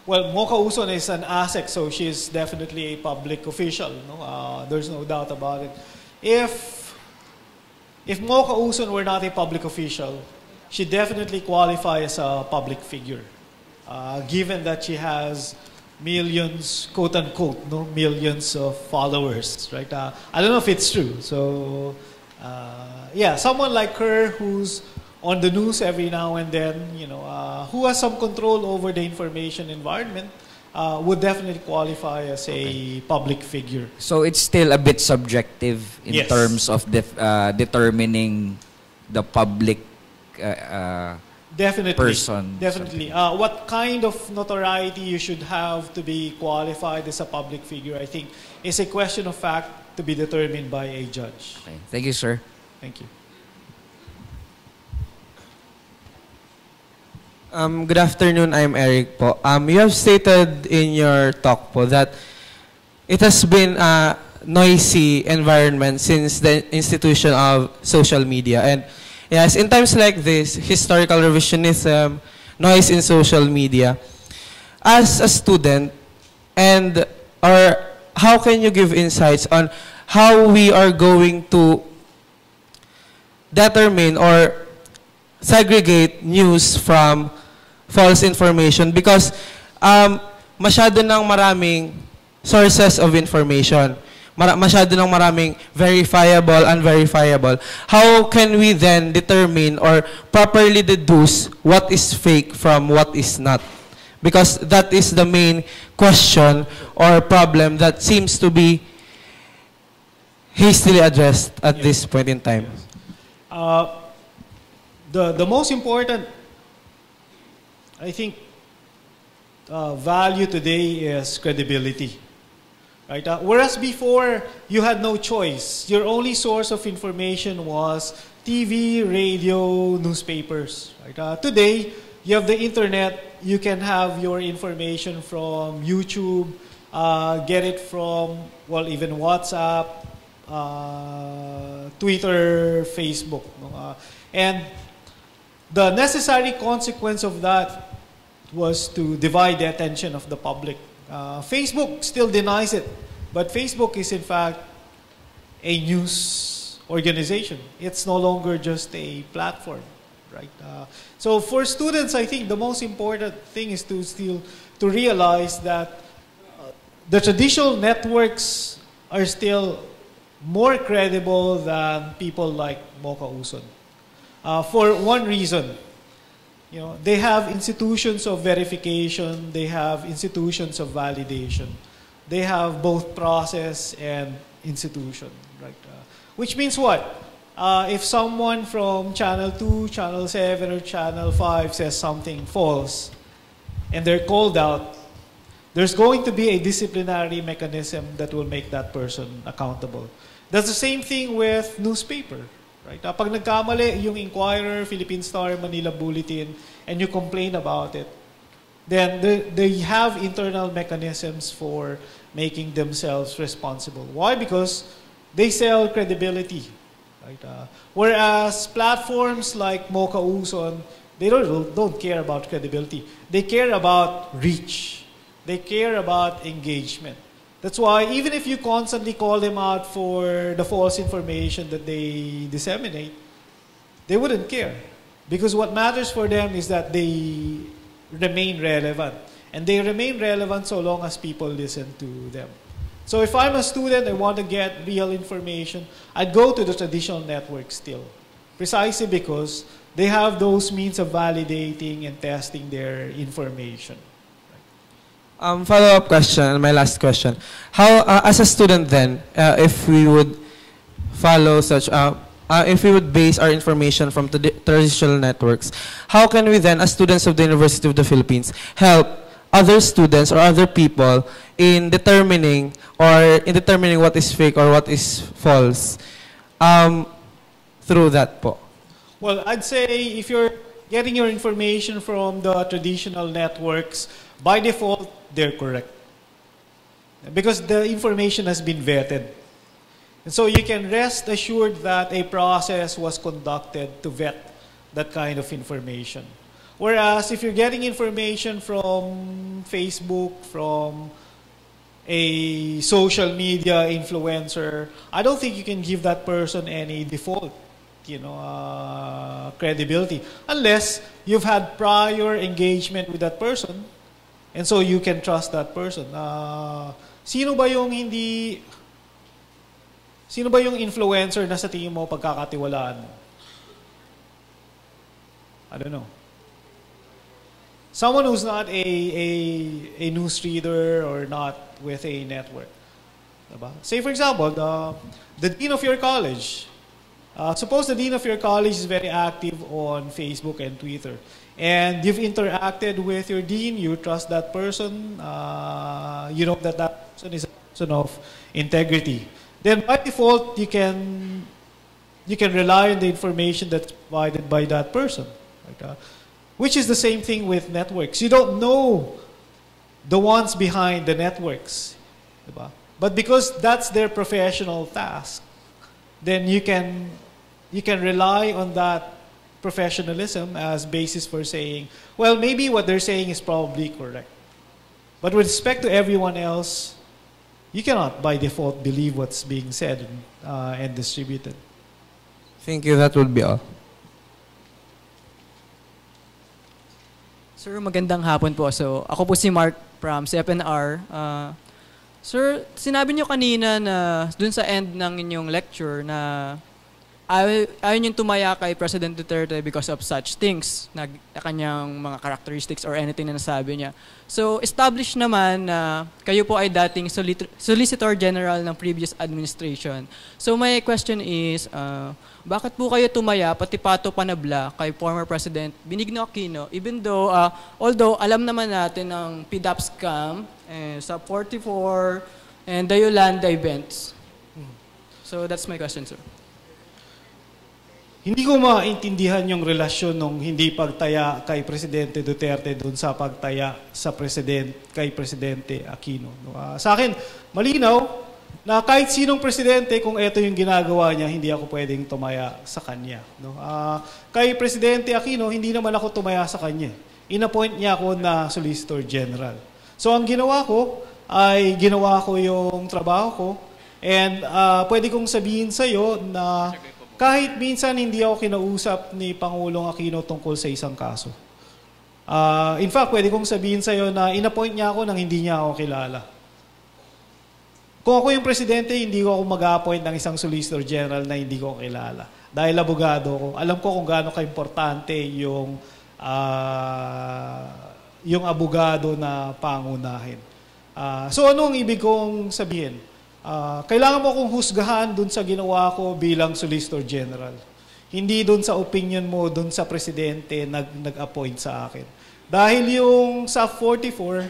Mocha Uson is an ASEC, so she's definitely a public official. There's no doubt about it. If Mocha Uson were not a public official, she definitely qualifies as a public figure, given that she has millions, quote unquote, millions of followers, right? I don't know if it's true. So, someone like her who's on the news every now and then, who has some control over the information environment, would definitely qualify as a public figure. So it's still a bit subjective in terms of determining the public Definitely. person. Definitely. What kind of notoriety you should have to be qualified as a public figure, I think, is a question of fact to be determined by a judge. Okay. Thank you, sir. Thank you. Good afternoon, I'm Eric po. You have stated in your talk po that it has been a noisy environment since the institution of social media. And yes, in times like this, historical revisionism, noise in social media, as a student, or how can you give insights on how we are going to determine or segregate news from false information, because masyado ng maraming sources of information. Masyado ng maraming verifiable, unverifiable. How can we then determine or properly deduce what is fake from what is not? Because that is the main question or problem that seems to be hastily addressed at this point in time. The most important, I think, value today is credibility. Right? Whereas before, you had no choice. Your only source of information was TV, radio, newspapers. Right? Today, you have the internet. You can have your information from YouTube, get it from, well, even WhatsApp, Twitter, Facebook. And the necessary consequence of that was to divide the attention of the public. Facebook still denies it, but Facebook is in fact a news organization. It's no longer just a platform, right? So for students, I think the most important thing is to realize that the traditional networks are still more credible than people like Mocha Uson. For one reason. They have institutions of verification, they have institutions of validation. They have both process and institution, right? Which means what? If someone from Channel 2, Channel 7, or Channel 5 says something false, and they're called out, there's going to be a disciplinary mechanism that will make that person accountable. That's the same thing with newspaper. Right? Pag nagkamali yung Inquirer, Philippine Star, Manila Bulletin, and you complain about it, then they have internal mechanisms for making themselves responsible. Why? Because they sell credibility. Right? Whereas platforms like Mocha Uson, they don't care about credibility. They care about reach. They care about engagement. That's why even if you constantly call them out for the false information that they disseminate, they wouldn't care. Because what matters for them is that they remain relevant. And they remain relevant so long as people listen to them. So if I'm a student, I want to get real information, I'd go to the traditional network still. Precisely because they have those means of validating and testing their information. Follow-up question, my last question. How, as a student then, if we would follow such, if we would base our information from the traditional networks, how can we then, as students of the University of the Philippines, help other students or other people in determining what is fake or what is false through that po? Well, I'd say if you're getting your information from the traditional networks, by default, they're correct. Because the information has been vetted. And so you can rest assured that a process was conducted to vet that kind of information. Whereas if you're getting information from Facebook, from a social media influencer, I don't think you can give that person any default, credibility. Unless you've had prior engagement with that person, and so you can trust that person. Sino ba yung influencer na sa tingin mo pagkakatiwalaan mo? I don't know. Someone who's not a newsreader or not with a network. Diba? Say for example, the dean of your college. Suppose the dean of your college is very active on Facebook and Twitter. and you've interacted with your dean, you trust that person, you know that that person is a person of integrity, then by default, you can rely on the information that's provided by that person. Right? Which is the same thing with networks. You don't know the ones behind the networks. Diba? But because that's their professional task, then you can rely on that professionalism as basis for saying, well, maybe what they're saying is probably correct. But with respect to everyone else, you cannot by default believe what's being said and distributed. Thank you. That would be all. Sir, magandang hapon po. So, ako po si Mark from CFNR. Sir, sinabi niyo kanina na dun sa end ng inyong lecture na ayaw niyong tumaya kay President Duterte because of such things, na kanyang mga characteristics or anything na nasabi niya. So, established naman na kayo po ay dating Solicitor General ng previous administration. So, my question is, bakit po kayo tumaya, pati pato panabla kay former President Ninoy Aquino, even though, although alam naman natin ng PDAP scam, sa 44, and the Yolanda events. So, that's my question, sir. Hindi ko maintindihan yung relasyon ng hindi pagtaya kay Presidente Duterte doon sa pagtaya sa kay Presidente Aquino. Sa akin, malinaw na kahit sinong presidente, kung ito yung ginagawa niya, hindi ako pwedeng tumaya sa kanya. Kay Presidente Aquino, hindi naman ako tumaya sa kanya. Inappoint niya ako na Solicitor General. So ang ginawa ko ay ginawa ko yung trabaho ko, and pwede kong sabihin sa iyo na kahit minsan hindi ako kinausap ni Pangulong Aquino tungkol sa isang kaso. In fact, pwede kong sabihin sa iyo na inappoint niya ako nang hindi niya ako kilala. Kung ako yung presidente, hindi ko ako mag-appoint ng isang Solicitor General na hindi ko kilala. Dahil abogado ko, alam ko kung gaano ka-importante yung abogado na pangunahin. So ano ang ibig kong sabihin? Kailangan mo akong husgahan dun sa ginawa ko bilang Solicitor General. Hindi dun sa opinion mo dun sa presidente nag-appoint sa akin. Dahil yung sa 44,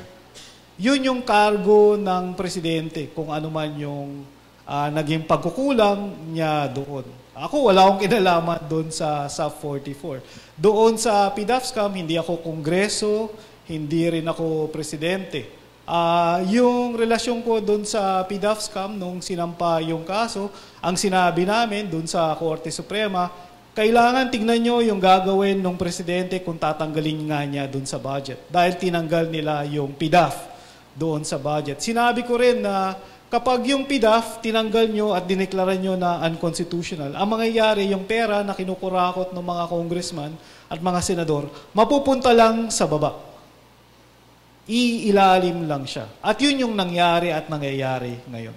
yun yung cargo ng presidente kung ano man yung naging pagkukulang niya doon. Ako, wala akong kinalaman doon sa 44. Doon sa PDAP scam, hindi ako kongreso, hindi rin ako presidente. Yung relasyon ko doon sa PDAP scam nung sinampa yung kaso, ang sinabi namin doon sa Korte Suprema, kailangan tignan nyo yung gagawin ng presidente kung tatanggalin nga niya doon sa budget. Dahil tinanggal nila yung PDAP doon sa budget. Sinabi ko rin na kapag yung PDAP tinanggal nyo at dineklara nyo na unconstitutional, ang mangyayari yung pera na kinukurakot ng mga congressman at mga senador, mapupunta lang sa baba. Iilalim lang siya. At yun yung nangyari at nangyayari ngayon.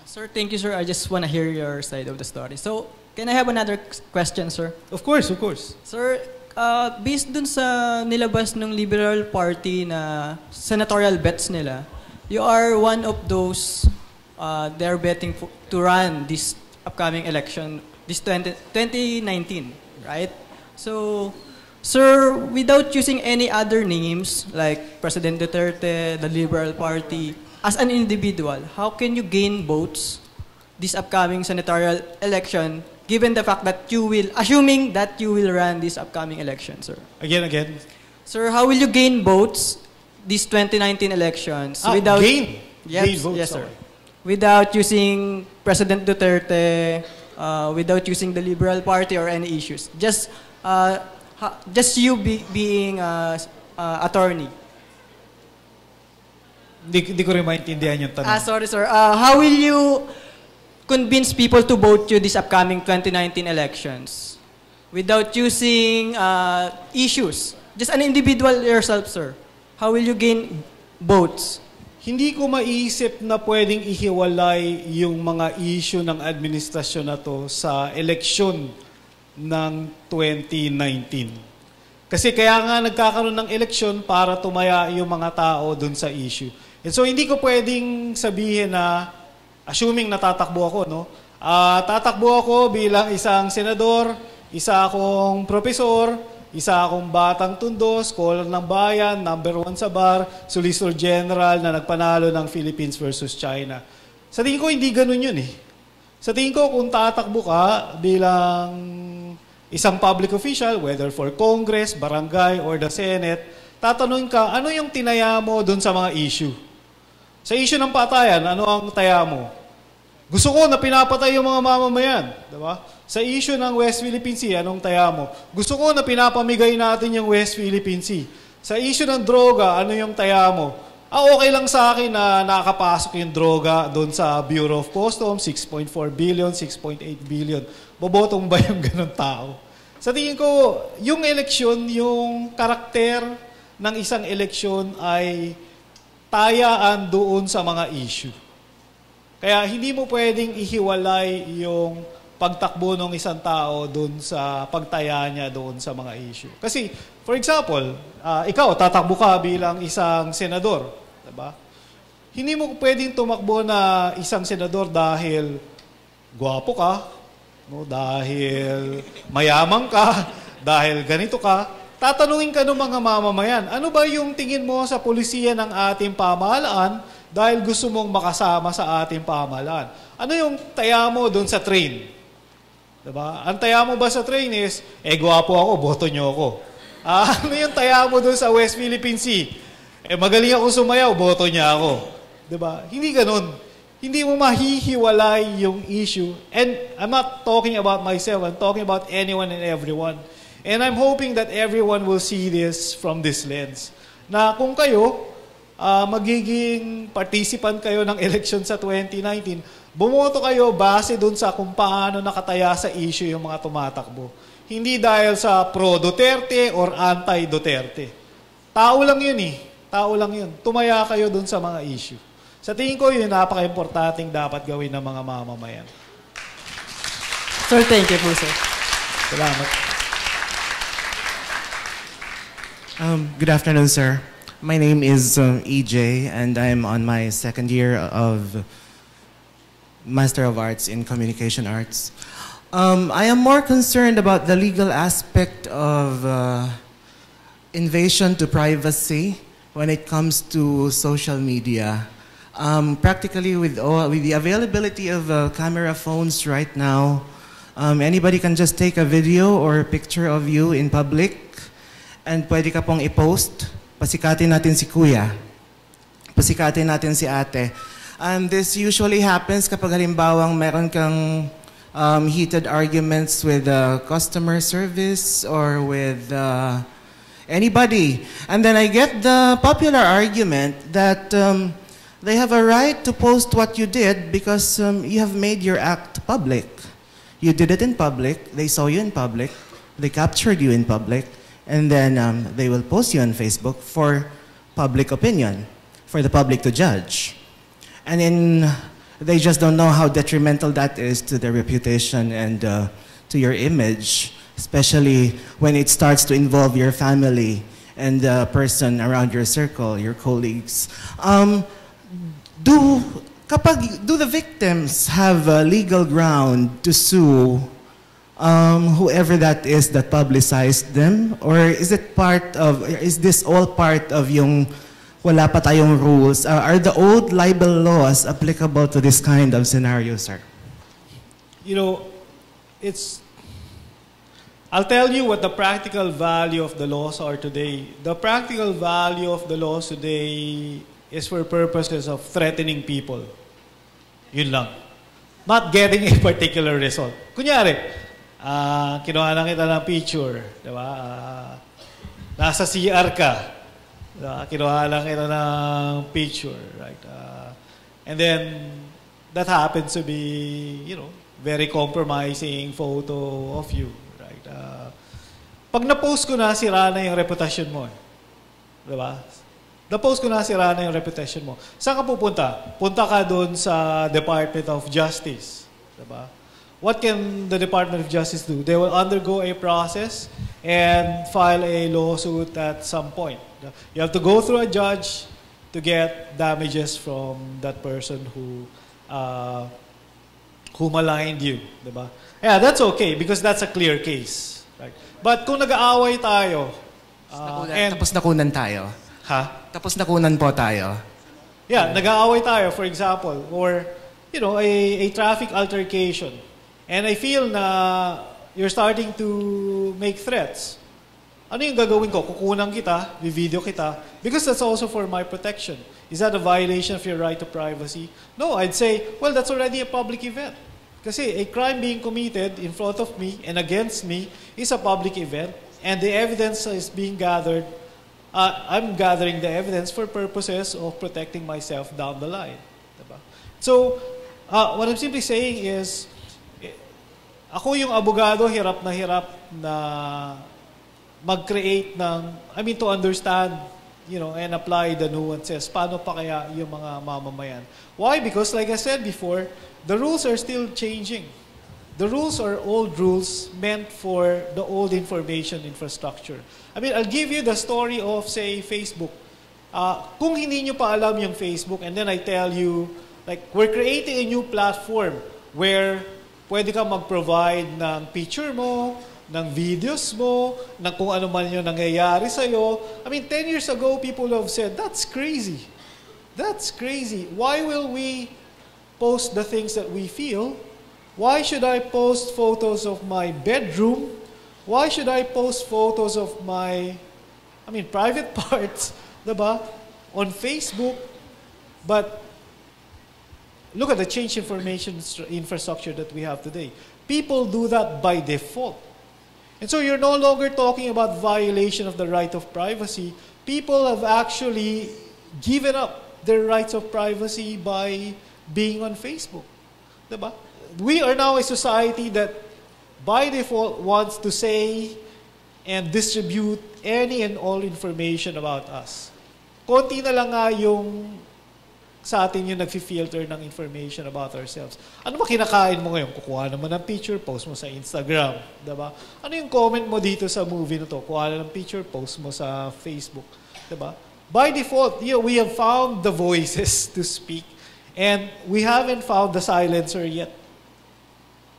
Sir, thank you, sir. I just want to hear your side of the story. So, can I have another question, sir? Of course, of course. Sir, based dun sa nilabas ng Liberal Party na senatorial bets nila, you are one of those they're betting to run this upcoming election, this 2019, right? So, sir, without using any other names like President Duterte, the Liberal Party, as an individual, how can you gain votes this upcoming senatorial election given the fact that you will, assuming that you will run this upcoming election, sir? Again. Sir, how will you gain votes these 2019 elections without... Gain? Yes, Gain votes, yes, sir. sorry. Without using President Duterte, without using the Liberal Party or any issues. Just you being attorney. Di ko rin maintindihan yung tanong. Sorry, sir. How will you convince people to vote you this upcoming 2019 elections without using issues? Just an individual yourself, sir. How will you gain votes? Hindi ko maiisip na pwedeng ihiwalay yung mga issue ng administrasyon na to sa eleksyon ng 2019. Kasi kaya nga nagkakaroon ng eleksyon para tumaya yung mga tao dun sa issue. And so hindi ko pwedeng sabihin na, assuming natatakbo ako, no? Tatakbo ako bilang isang senador, isa akong profesor, Isa akong batang tundo, scholar ng bayan, #1 sa bar, Solicitor General na nagpanalo ng Philippines versus China. Sa tingin ko, hindi ganun yun eh. Sa tingin ko, kung tatakbo ka bilang isang public official, whether for Congress, barangay, or the Senate, tatanungin ka, ano yung tinaya mo dun sa mga issue? Sa issue ng patayan, ano ang taya mo? Gusto ko na pinapatay yung mga mamamayan. Diba? Sa issue ng West Philippine Sea, anong taya mo? Gusto ko na pinapamigay natin yung West Philippine Sea. Sa issue ng droga, ano yung taya mo? Okay lang sa akin na nakakapasok yung droga doon sa Bureau of Customs, 6.4 billion, 6.8 billion. Bobotong ba yung ganun tao? Sa tingin ko, yung eleksyon, yung karakter ng isang eleksyon ay tayaan doon sa mga issue. Kaya hindi mo pwedeng ihiwalay yung pagtakbo ng isang tao doon sa pagtaya niya doon sa mga issue. Kasi, for example, ikaw, tatakbo ka bilang isang senador. Diba? Hindi mo pwedeng tumakbo na isang senador dahil gwapo ka, no? Dahil mayaman ka, dahil ganito ka. Tatanungin ka ng mga mamamayan, ano ba yung tingin mo sa pulisiya ng ating pamahalaan dahil gusto mong makasama sa ating pamahalaan? Ano yung taya mo doon sa train? Diba? Ang taya mo ba sa train is, gwapo ako, boto nyo ako. Ano yung taya mo doon sa West Philippine Sea? Magaling ako sumayaw, boto niya ako. Diba? Hindi ganun. Hindi mo mahihiwalay yung issue. And I'm not talking about myself, I'm talking about anyone and everyone. And I'm hoping that everyone will see this from this lens. Na kung kayo, magiging participant kayo ng election sa 2019, bumoto kayo base dun sa kung paano nakataya sa issue yung mga tumatakbo. Hindi dahil sa pro-Duterte or anti-Duterte. Tao lang yun eh. Tao lang yun. Tumaya kayo dun sa mga issue. Sa tingin ko, yun napaka-importanting dapat gawin ng mga mamamayan. Sir, thank you po, sir. Salamat. Good afternoon, sir. My name is EJ, and I'm on my second year of Master of Arts in Communication Arts. I am more concerned about the legal aspect of invasion to privacy when it comes to social media. Practically, with the availability of camera phones right now, anybody can just take a video or a picture of you in public, and pwede ka pong i-post. Pasikatin natin si kuya. Pasikatin natin si ate. This usually happens kapag halimbawang meron kang heated arguments with customer service or with anybody. And then I get the popular argument that they have a right to post what you did because you have made your act public. You did it in public, they saw you in public, they captured you in public, and then they will post you on Facebook for public opinion, for the public to judge. And then they just don't know how detrimental that is to their reputation and to your image, especially when it starts to involve your family and the person around your circle, your colleagues. Do the victims have a legal ground to sue whoever that is that publicized them? Or is this all part of yung wala pa tayong rules? Are the old libel laws applicable to this kind of scenario, sir? You know, I'll tell you what the practical value of the laws are today. The practical value of the laws today is for purposes of threatening people. Yun lang. Not getting a particular result. Kunyari, kinuha lang kita ng picture, di ba? Nasa CR ka, diba? Kinuha lang kita ng picture, right? And then, that happens to be, very compromising photo of you, right? Pag na-post ko na, sira na yung reputasyon mo, di ba? Na-post ko na, sira na yung reputation mo. Saan ka pupunta? Punta ka doon sa Department of Justice. Diba? What can the Department of Justice do? They will undergo a process and file a lawsuit at some point. You have to go through a judge to get damages from that person who maligned you. Diba? Yeah, that's okay because that's a clear case. Right? But kung nag-aaway tayo, Tapos nakunan tayo. ha? Tapos nakunan po tayo. Yeah, nag-aaway tayo, for example, or, you know, a traffic altercation. And I feel na you're starting to make threats. Ano yung gagawin ko? Kukunan kita, video kita, because that's also for my protection. Is that a violation of your right to privacy? No, I'd say, well, that's already a public event. Kasi a crime being committed in front of me and against me is a public event, and the evidence is being gathered. I'm gathering the evidence for purposes of protecting myself down the line. Diba? So, what I'm simply saying is, ako yung abogado, hirap na mag-create ng, to understand, you know, and apply the nuances. Paano pa kaya yung mga mamamayan? Why? Because like I said before, the rules are still changing. The rules are old rules meant for the old information infrastructure. I'll give you the story of, say, Facebook. Kung hindi nyo pa alam yung Facebook, and then I tell you, like, we're creating a new platform where pwede ka mag-provide ng picture mo, ng videos mo, ng kung ano man yung nangyayari sa'yo. 10 years ago, people have said, that's crazy. That's crazy. Why will we post the things that we feel? Why should I post photos of my bedroom? Why should I post photos of my, private parts, diba? On Facebook? But look at the change information infrastructure that we have today. People do that by default. And so you're no longer talking about violation of the right of privacy. People have actually given up their rights of privacy by being on Facebook. Diba? We are now a society that by default wants to say and distribute any and all information about us. Konti na lang nga yung sa atin yung nag-filter ng information about ourselves. Ano ba kinakain mo ngayon? Kukuha naman ng picture, post mo sa Instagram. Diba? Ano yung comment mo dito sa movie na to? Kuha na ng picture, post mo sa Facebook. Diba? By default, we have found the voices to speak, and we haven't found the silencer yet.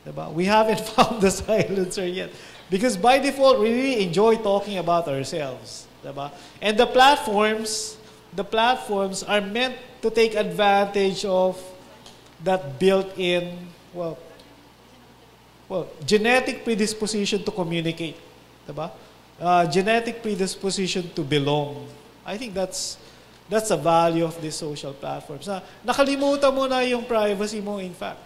Diba? We haven't found the silencer yet. Because by default, we really enjoy talking about ourselves. Diba? And the platforms are meant to take advantage of that built-in, genetic predisposition to communicate. Diba? Genetic predisposition to belong. I think that's the value of these social platforms. Nakalimutan mo na yung privacy mo, in fact.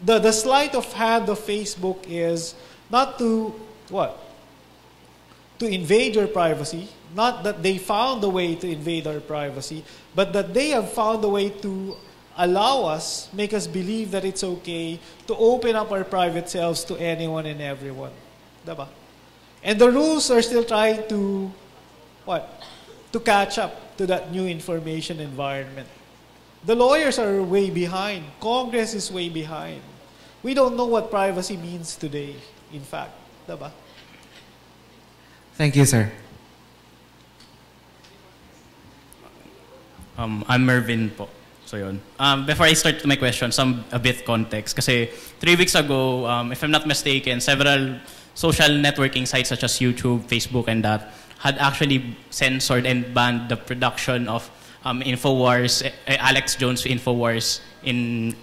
The sleight of hand of Facebook is not to, to invade your privacy. Not that they found a way to invade our privacy, but that they have found a way to allow us, make us believe that it's okay to open up our private selves to anyone and everyone. Diba? And the rules are still trying to, to catch up to that new information environment. The lawyers are way behind. Congress is way behind. We don't know what privacy means today, in fact. Diba? Thank you, sir. I'm Mervin po. So yun. Before I start my question, a bit context. Kasi 3 weeks ago, if I'm not mistaken, several social networking sites such as YouTube, Facebook, and that had actually censored and banned the production of Infowars, Alex Jones' Infowars in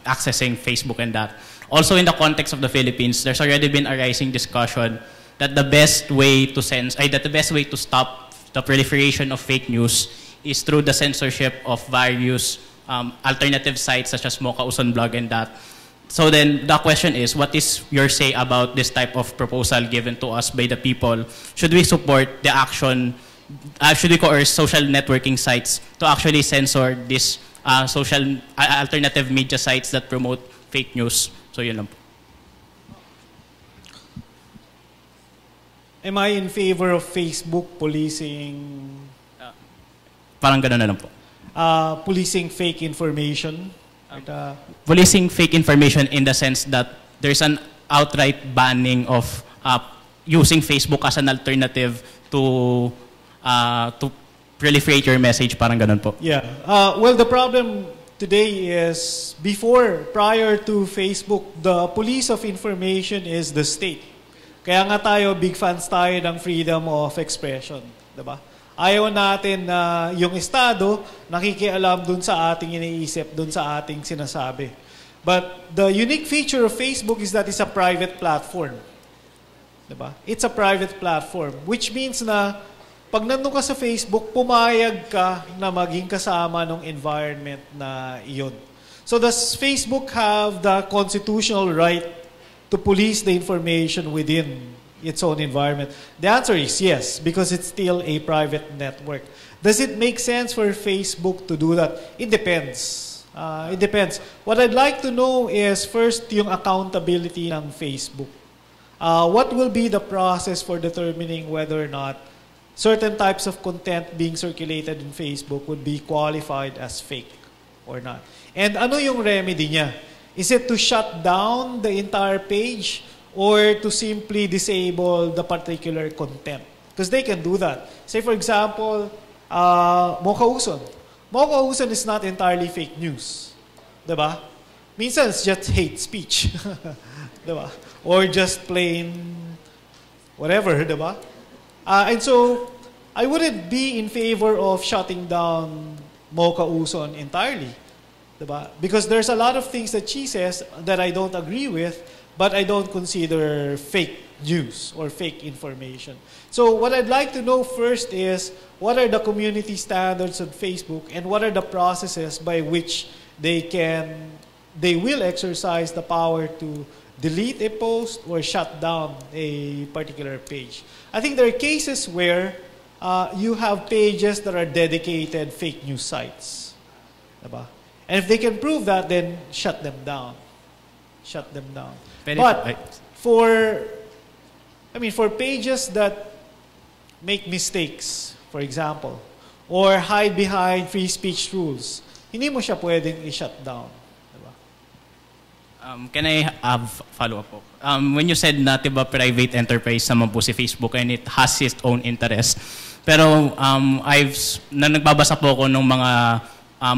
accessing Facebook and that. Also in the context of the Philippines, there's already been a rising discussion that the best way to stop the proliferation of fake news is through the censorship of various alternative sites such as Mocha Uson Blog and that. So then the question is, what is your say about this type of proposal given to us by the people? Should we support the action? Should we coerce social networking sites to actually censor these social alternative media sites that promote fake news? So yun lang po. Am I in favor of Facebook policing? Parang ganun na lang po. Policing fake information? Policing fake information in the sense that there's an outright banning of using Facebook as an alternative to proliferate your message, parang ganun po. Yeah. Well, the problem today is prior to Facebook, the police of information is the state. Kaya nga tayo, big fans tayo ng freedom of expression. Diba? Ayaw natin na yung Estado nakikialam dun sa ating iniisip, dun sa ating sinasabi. But the unique feature of Facebook is that it's a private platform. Diba? It's a private platform, which means na pag nandun ka sa Facebook, pumayag ka na maging kasama ng environment na iyon. So does Facebook have the constitutional right to police the information within its own environment? The answer is yes, because it's still a private network. Does it make sense for Facebook to do that? It depends. It depends. What I'd like to know is first yung accountability ng Facebook. What will be the process for determining whether or not certain types of content being circulated in Facebook would be qualified as fake or not? And ano yung remedy niya? Is it to shut down the entire page or to simply disable the particular content? Because they can do that. Say for example, Mokauson. Mokauson is not entirely fake news. Diba? Minsan it's just hate speech. Diba? Or just plain whatever, diba? And so, I wouldn't be in favor of shutting down Mokauson entirely. Diba? Because there's a lot of things that she says that I don't agree with, but I don't consider fake news or fake information. So what I'd like to know first is, what are the community standards on Facebook and what are the processes by which they will exercise the power to delete a post or shut down a particular page. I think there are cases where you have pages that are dedicated fake news sites. Diba? And if they can prove that, then shut them down. Shut them down. But for pages that make mistakes, for example, or hide behind free speech rules, hindi mo siya pwedeng i-shut down. Diba? Can I have follow-up po? When you said na diba, private enterprise naman po si Facebook and it has its own interest, pero nagbabasa po ako ng mga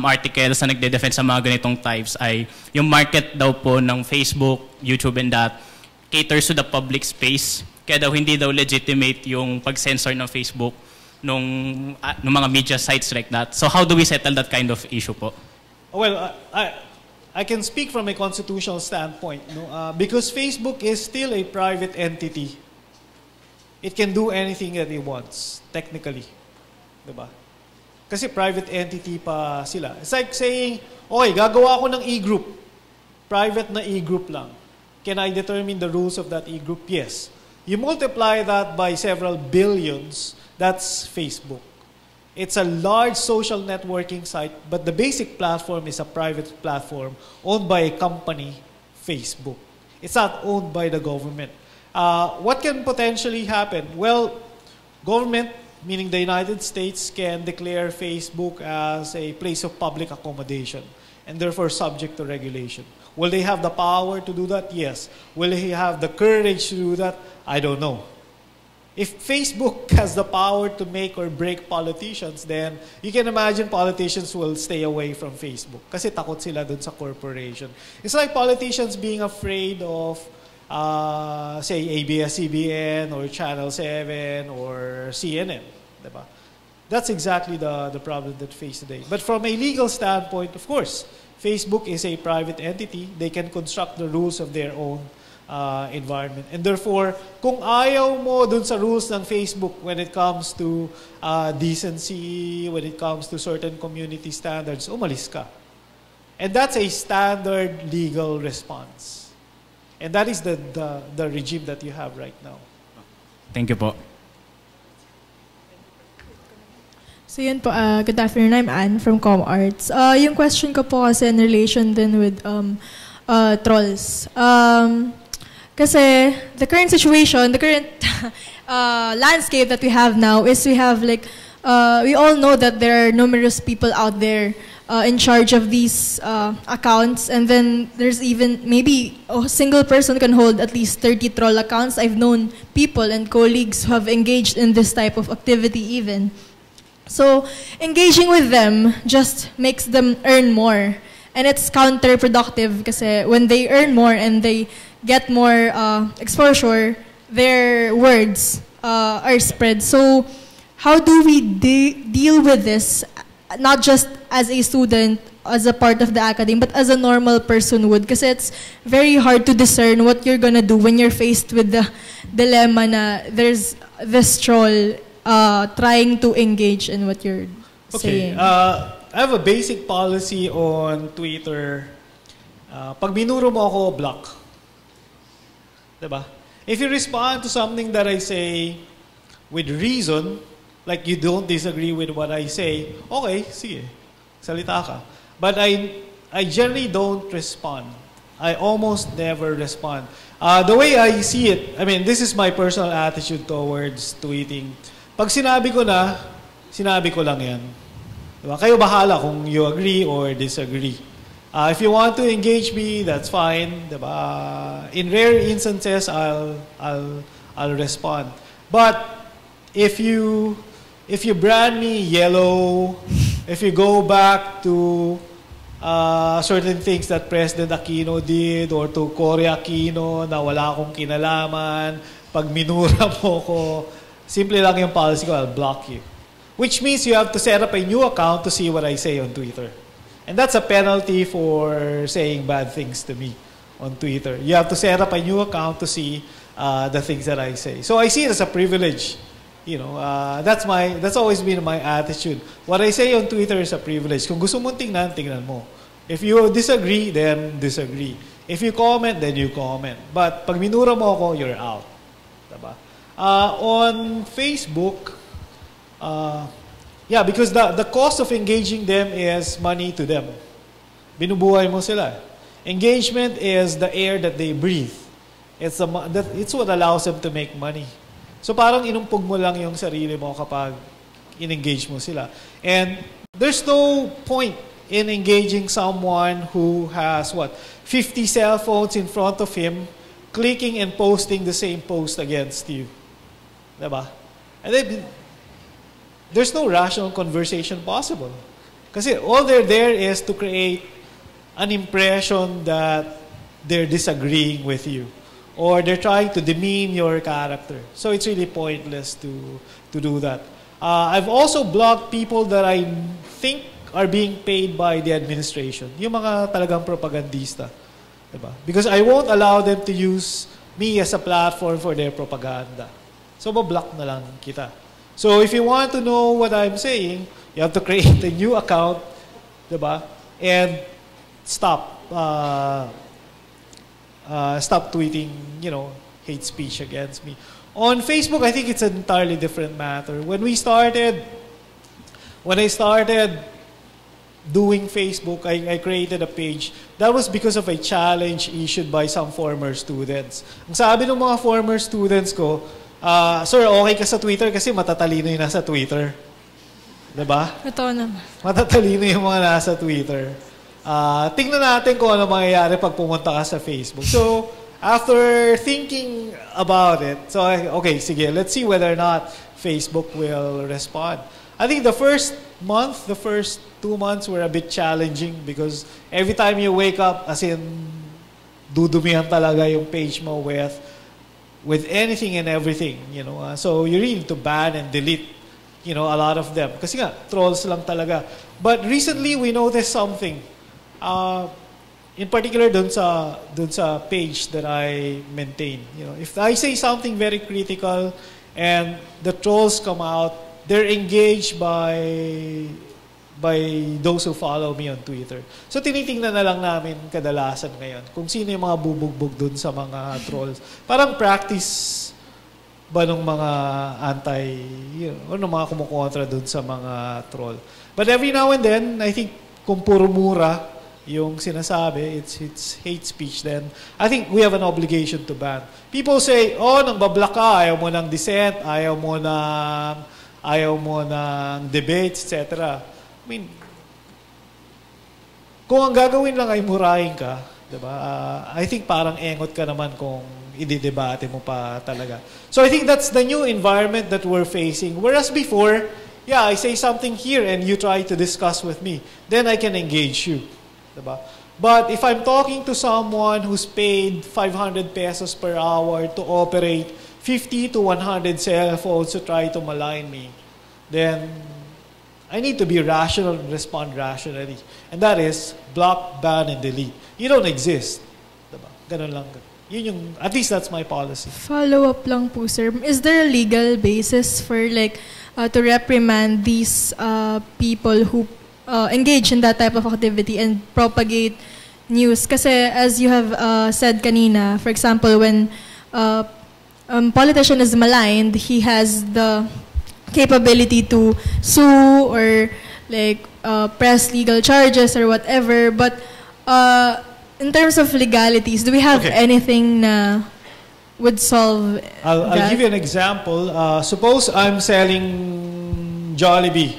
articles na nagde-defend sa mga ganitong types ay yung market daw po ng Facebook, YouTube and that caters to the public space. Kaya daw hindi daw legitimate yung pag-censor ng Facebook nung mga media sites like that. So how do we settle that kind of issue po? Well, I can speak from a constitutional standpoint. No? Because Facebook is still a private entity. It can do anything that it wants, technically. Diba? Kasi private entity pa sila. It's like saying, okay, gagawa ako ng e-group. Private na e-group lang. Can I determine the rules of that e-group? Yes. You multiply that by several billions, that's Facebook. It's a large social networking site, but the basic platform is a private platform owned by a company, Facebook. It's not owned by the government. What can potentially happen? Well, government, meaning the United States, can declare Facebook as a place of public accommodation and therefore subject to regulation. Will they have the power to do that? Yes. Will they have the courage to do that? I don't know. If Facebook has the power to make or break politicians, then you can imagine politicians will stay away from Facebook kasi takot sila dun sa corporation. It's like politicians being afraid of say ABS-CBN or Channel 7 or CNN. Diba? That's exactly the problem that we face today. But from a legal standpoint, of course, Facebook is a private entity. They can construct the rules of their own environment. And therefore, kung ayaw mo dun sa rules ng Facebook when it comes to decency, when it comes to certain community standards, umalis ka. And that's a standard legal response. And that is the regime that you have right now. Thank you po. So yun po, good afternoon, I'm Anne from ComArts. Yung question ko po kasi in relation din with trolls. Kasi the current situation, the current landscape that we have now is we have like, we all know that there are numerous people out there in charge of these accounts, and then there's even maybe a single person can hold at least 30 troll accounts. I've known people and colleagues who have engaged in this type of activity even. So engaging with them just makes them earn more, and it's counterproductive kasi when they earn more and they get more exposure, their words are spread. So how do we deal with this, not just as a student, as a part of the academy, but as a normal person would? Because it's very hard to discern what you're gonna do when you're faced with the dilemma na there's this troll trying to engage in what you're saying. I have a basic policy on Twitter. Pag binuro mo ako, block. Diba? If you respond to something that I say with reason, like you don't disagree with what I say, okay, sige, salita ka. But I generally don't respond. I almost never respond. The way I see it, I mean, this is my personal attitude towards tweeting. Pag sinabi ko na, sinabi ko lang yan. Diba? Kayo bahala kung you agree or disagree. If you want to engage me, that's fine. Diba? In rare instances, I'll respond. But if you brand me yellow, if you go back to certain things that President Aquino did or to Cory Aquino na wala akong kinalaman, pag minura mo ko, simple lang yung policy ko, I'll block you. Which means you have to set up a new account to see what I say on Twitter. And that's a penalty for saying bad things to me on Twitter. You have to set up a new account to see the things that I say. So I see it as a privilege. You know, that's always been my attitude. What I say on Twitter is a privilege. Kung gusto mong tingnan, tingnan mo. If you disagree, then disagree. If you comment, then you comment. But pag minura mo ako, you're out. Diba? On Facebook, yeah, because the cost of engaging them is money to them. Binubuhay mo sila. Engagement is the air that they breathe. It's what allows them to make money. So parang inumpog mo lang yung sarili mo kapag in-engage mo sila. And there's no point in engaging someone who has, 50 cell phones in front of him, clicking and posting the same post against you. Diba? And then, there's no rational conversation possible. Kasi all they're there is to create an impression that they're disagreeing with you. Or they're trying to demean your character. So it's really pointless to do that. I've also blocked people that I think are being paid by the administration. Yung mga talagang propagandista. Diba? Because I won't allow them to use me as a platform for their propaganda. So mablock na lang kita. So if you want to know what I'm saying, you have to create a new account, diba? And stop tweeting, hate speech against me. On Facebook, I think it's an entirely different matter. When I started doing Facebook, I created a page. That was because of a challenge issued by some former students. Ang sabi ng mga former students ko, sir, okay ka sa Twitter kasi matatalino yung nasa Twitter. Diba? Totoo naman. Matatalino yung mga nasa Twitter. Tingnan natin kung ano mangyayari pag pumunta ka sa Facebook. So, after thinking about it, okay, sige, let's see whether or not Facebook will respond. I think the first 2 months were a bit challenging because every time you wake up, as in, dudumihan talaga yung page mo with anything and everything, So you really need to ban and delete, a lot of them. Kasi nga, trolls lang talaga. But recently, we noticed something. In particular, dun sa page that I maintain. If I say something very critical and the trolls come out, they're engaged by those who follow me on Twitter. So tinitingnan na lang namin kadalasan ngayon kung sino yung mga bubugbog dun sa mga trolls. Parang practice ba nung mga o nung mga kumukontra dun sa mga troll. But every now and then, I think kung puro mura yung sinasabi, it's hate speech, then I think we have an obligation to ban. People say, nang bablock ka, ayaw mo ng dissent, ayaw mo ng debates, etc. I mean, kung ang gagawin lang ay murahin ka, diba? I think parang engot ka naman kung ididebate mo pa talaga. So I think that's the new environment that we're facing. Whereas before, I say something here and you try to discuss with me. Then I can engage you. Diba? But if I'm talking to someone who's paid 500 pesos per hour to operate 50 to 100 cell phones to try to malign me, then I need to be rational and respond rationally. And that is block, ban, and delete. You don't exist. Diba? Ganun lang. Yun yung, at least that's my policy. Follow-up lang po, sir. Is there a legal basis for like to reprimand these people who engage in that type of activity and propagate news? Kasi as you have said kanina, for example, when politician is maligned, he has the capability to sue or like press legal charges or whatever. But in terms of legalities, do we have anything na would solve I'll give you an example. Suppose I'm selling Jollibee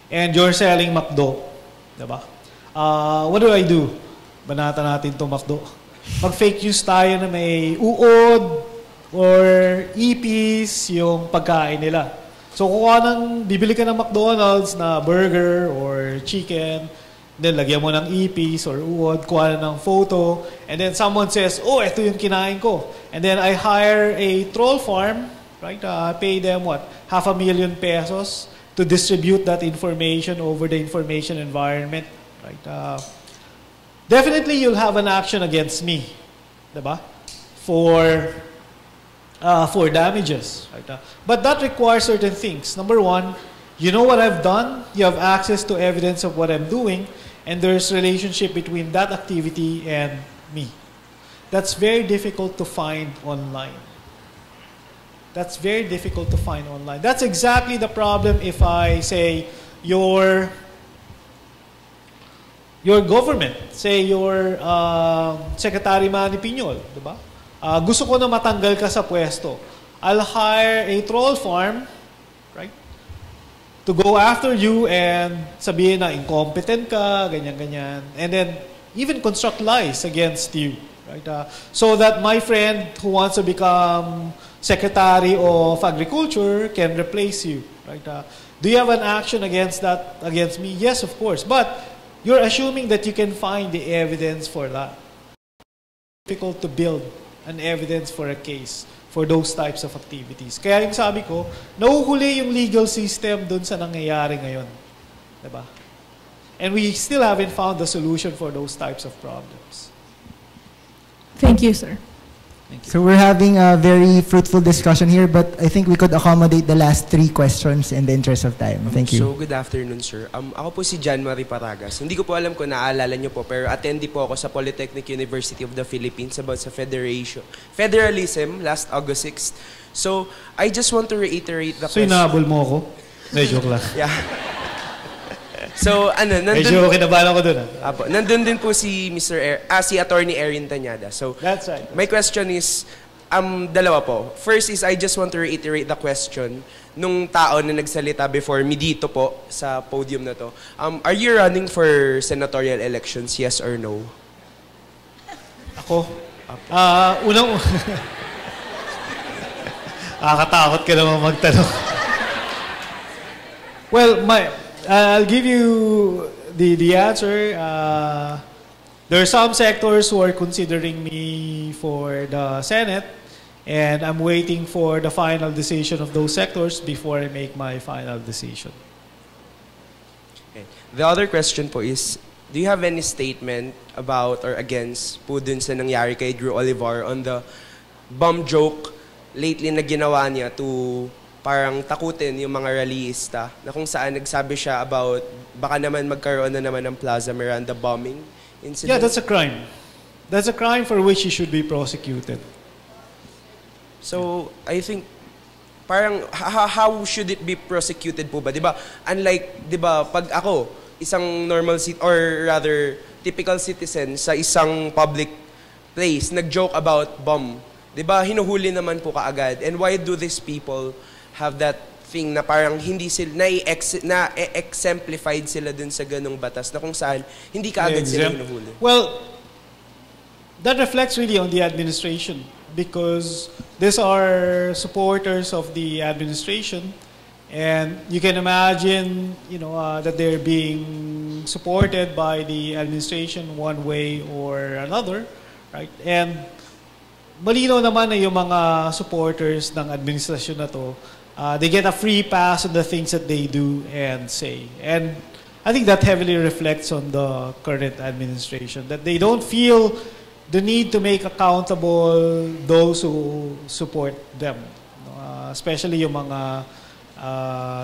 and you're selling McDo. Diba? What do? Banata natin to McDo. Mag-fake news tayo na may uod or ipis yung pagkain nila. So bibili ka ng McDonald's na burger or chicken, then lagyan mo ng ipis or uod, kuha na ng photo, and then someone says, oh, ito yung kinain ko. And then I hire a troll farm, right? Pay them what? $500,000 pesos to distribute that information over the information environment, right? Definitely you'll have an action against me, diba? For damages, right? But that requires certain things. Number one, you know what I've done, you have access to evidence of what I'm doing, and there's relationship between that activity and me. That's very difficult to find online. That's very difficult to find online. That's exactly the problem if I say your government, say your Secretary Manny Piñol, diba? Gusto ko na matanggal ka sa pwesto. I'll hire a troll farm, right? To go after you and sabihin na incompetent ka, ganyan-ganyan. And then even construct lies against you, right? So that my friend who wants to become Secretary of Agriculture can replace you, right? Do you have an action against me? Yes, of course. But you're assuming that you can find the evidence for that. It's difficult to build an evidence for a case for those types of activities. Kaya yung sabi ko, nahuhuli yung legal system dun sa nangyayari ngayon. Diba? And we still haven't found the solution for those types of problems. Thank you, sir. Thank you. So we're having a very fruitful discussion here, but I think we could accommodate the last 3 questions in the interest of time. Thank you. So, good afternoon, sir. Ako po si John Marie Paragas. Hindi ko po alam kung naaalala niyo po, pero attendee po ako sa Polytechnic University of the Philippines about sa federalism last August 6th. So, I just want to reiterate the So, inaabol mo ako? Medyo lang. Yeah. So, medyo kinabalan ko dun. Apo, nandun din po si si Attorney Erin Tanyada. So, that's right. My question is, dalawa po. First is, I just want to reiterate the question nung tao na nagsalita before me dito po sa podium na to. Are you running for senatorial elections, yes or no? Ako? Unang... Katakot ka naman magtanong. Well, I'll give you the answer. There are some sectors who are considering me for the Senate, and I'm waiting for the final decision of those sectors before I make my final decision. Okay. The other question po is, do you have any statement about or against po dun sa nangyari kay Drew Olivar on the bomb joke lately na ginawa niya to parang takutin yung mga rallyista na kung saan nagsabi siya about baka naman magkaroon na naman ng Plaza Miranda bombing incident? Yeah, that's a crime. That's a crime for which he should be prosecuted. So, I think parang how should it be prosecuted po ba? 'Di ba? Unlike 'di ba pag ako isang normal or rather typical citizen sa isang public place nag-joke about bomb, 'di ba? Hinuhuli naman po kaagad. And why do these people have that thing na parang hindi sila exemplified sila dun sa ganung batas na kung saan hindi kaagad sila hinuhuli? Well, that reflects really on the administration because these are supporters of the administration, and you can imagine, that they're being supported by the administration one way or another, right? And malinaw naman na yung mga supporters ng administrasyon na to, they get a free pass on the things that they do and say. And I think that heavily reflects on the current administration, that they don't feel the need to make accountable those who support them. Especially yung mga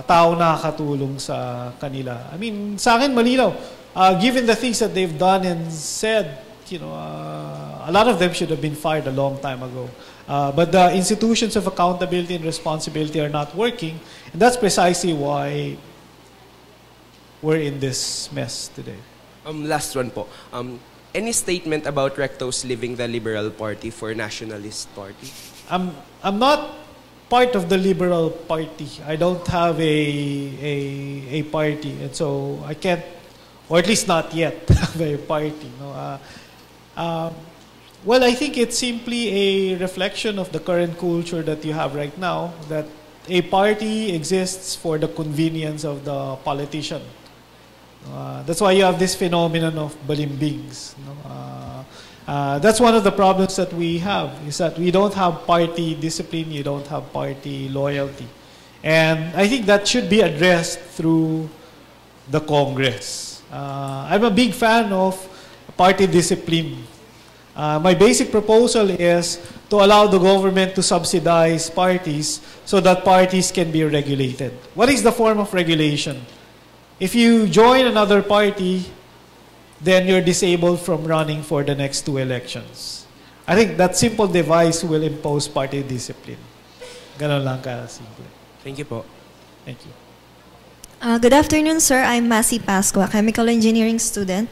tao na katulong sa kanila. I mean, sa akin malinaw. Given the things that they've done and said, a lot of them should have been fired a long time ago. But the institutions of accountability and responsibility are not working, and that's precisely why we're in this mess today. Last one po. Any statement about Rectos leaving the Liberal Party for Nationalist Party? I'm not part of the Liberal Party. I don't have a party, and so I can't, or at least not yet, have a party. Well, I think it's simply a reflection of the current culture that you have right now, that a party exists for the convenience of the politician. That's why you have this phenomenon of balimbings. That's one of the problems that we have, is that we don't have party discipline, you don't have party loyalty. And I think that should be addressed through the Congress. I'm a big fan of party discipline. My basic proposal is to allow the government to subsidize parties so that parties can be regulated. What is the form of regulation? If you join another party, then you're disabled from running for the next 2 elections. I think that simple device will impose party discipline. Ganon lang ka simple. Thank you po. Thank you. Good afternoon, sir. I'm Masi Pascua, chemical engineering student.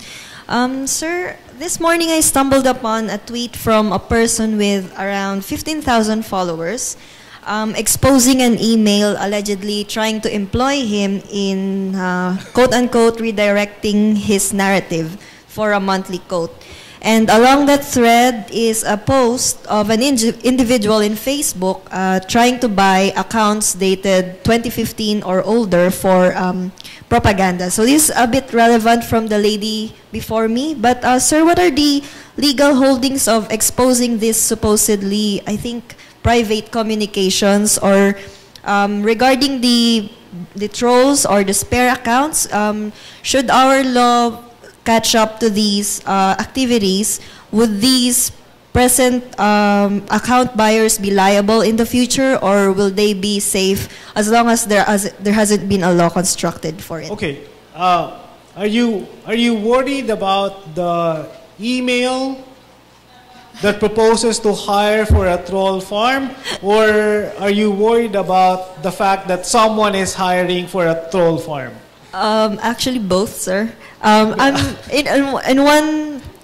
Sir, this morning I stumbled upon a tweet from a person with around 15,000 followers exposing an email allegedly trying to employ him in quote-unquote redirecting his narrative for a monthly quote. And along that thread is a post of an individual in Facebook trying to buy accounts dated 2015 or older for propaganda. So this is a bit relevant from the lady before me. But sir, what are the legal holdings of exposing this supposedly, I think, private communications, or regarding the trolls or the spare accounts? Should our law catch up to these activities? Would these present account buyers be liable in the future, or will they be safe as long as there hasn't been a law constructed for it? Okay. Are you worried about the email that proposes to hire for a troll farm, or are you worried about the fact that someone is hiring for a troll farm? Actually, both, sir. I'm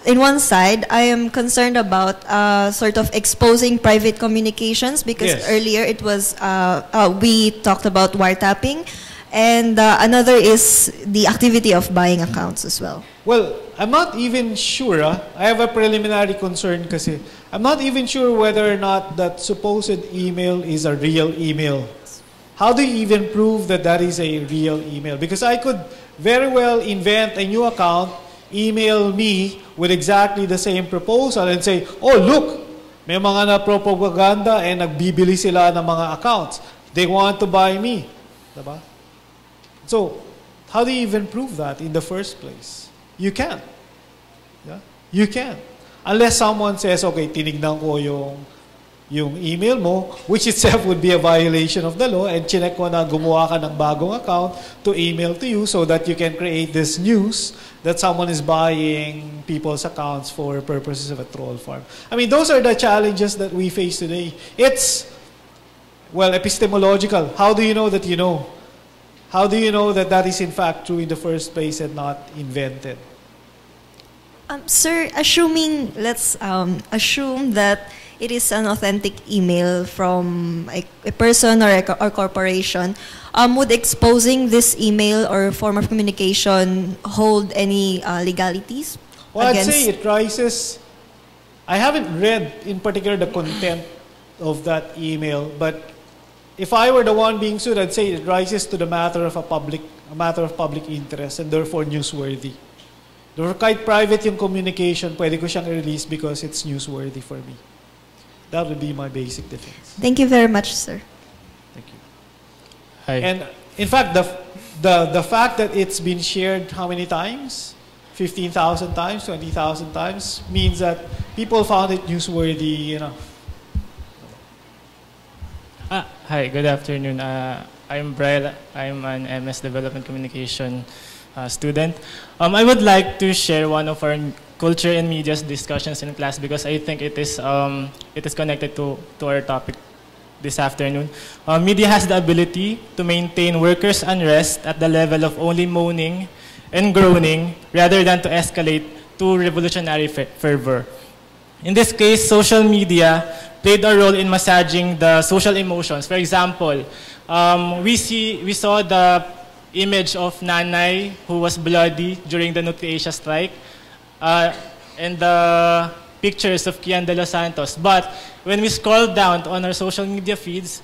in one side, I am concerned about sort of exposing private communications, because Yes. earlier it was we talked about wiretapping, and another is the activity of buying accounts as well. Well, I'm not even sure. I have a preliminary concern kasi I'm not even sure whether or not that supposed email is a real email. How do you even prove that that is a real email? Because I could very well invent a new account, email me with exactly the same proposal and say, oh, look, may mga na-propaganda and nagbibili sila ng mga accounts. They want to buy me. Diba? So, how do you even prove that in the first place? You can't. Yeah? You can't. Unless someone says, okay, tinignan ko yung email mo, which itself would be a violation of the law, and chinek ko na gumawa ka ng bagong account to email to you so that you can create this news that someone is buying people's accounts for purposes of a troll farm. I mean, those are the challenges that we face today. It's, well, epistemological. How do you know that you know? How do you know that that is in fact true in the first place and not invented? Sir, let's assume that it is an authentic email from a person or a corporation, would exposing this email or form of communication hold any legalities? Well, I'd say it rises. I haven't read in particular the content of that email, but if I were the one being sued, I'd say it rises to the matter of a matter of public interest and therefore newsworthy. Therefore, kahit private yung communication, pwede ko siyang release because it's newsworthy for me. That would be my basic defense. Thank you very much, sir. Thank you. Hi. And in fact, the fact that it's been shared how many times? 15,000 times, 20,000 times, means that people found it newsworthy enough. Hi, good afternoon. I'm Brian. I'm an MS Development Communication student. I would like to share one of our culture and media's discussions in class because I think it is connected to our topic this afternoon. Media has the ability to maintain workers' unrest at the level of only moaning and groaning rather than to escalate to revolutionary fervor. In this case, social media played a role in massaging the social emotions. For example, we saw the image of Nanay who was bloody during the Nutri Asia strike and the pictures of Kian de los Santos. But when we scroll down on our social media feeds,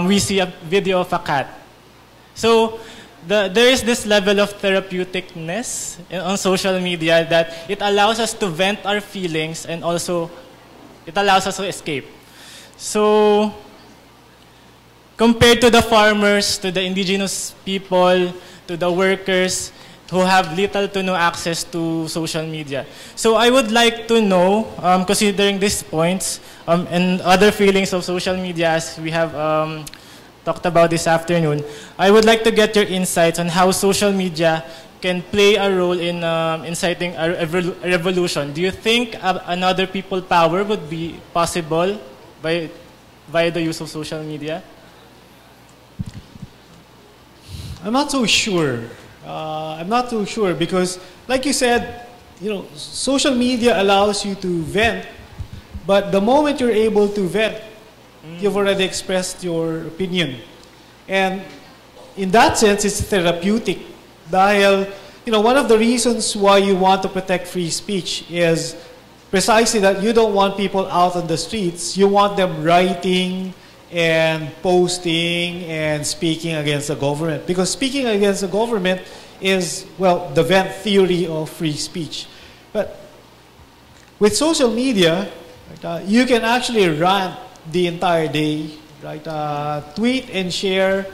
we see a video of a cat. So there is this level of therapeuticness on social media that it allows us to vent our feelings and also it allows us to escape. So compared to the farmers, to the indigenous people, to the workers who have little to no access to social media. So I would like to know, considering these points and other feelings of social media as we have talked about this afternoon, I would like to get your insights on how social media can play a role in inciting a revolution. Do you think another people power would be possible via the use of social media? I'm not so sure. I'm not too sure because, like you said, social media allows you to vent, but the moment you're able to vent, you've already expressed your opinion. And in that sense, it's therapeutic. Dahil, one of the reasons why you want to protect free speech is precisely that you don't want people out on the streets. You want them writing and posting and speaking against the government. Because speaking against the government is, well, the vent theory of free speech. But with social media, you can actually rant the entire day, right? Tweet and share,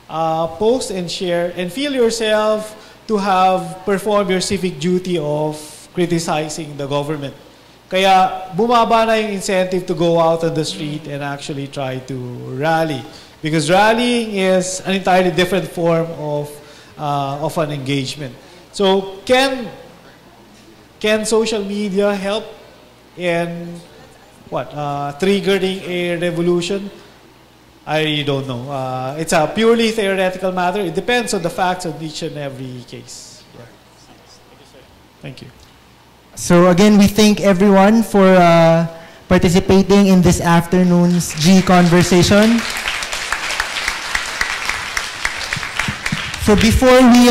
post and share, and feel yourself to have performed your civic duty of criticizing the government. Kaya bumaba na yung incentive to go out on the street and actually try to rally. Because rallying is an entirely different form of an engagement. So can social media help in triggering a revolution? I don't know. It's a purely theoretical matter. It depends on the facts of each and every case. Yeah. Thank you. So again, we thank everyone for participating in this afternoon's G conversation. So before we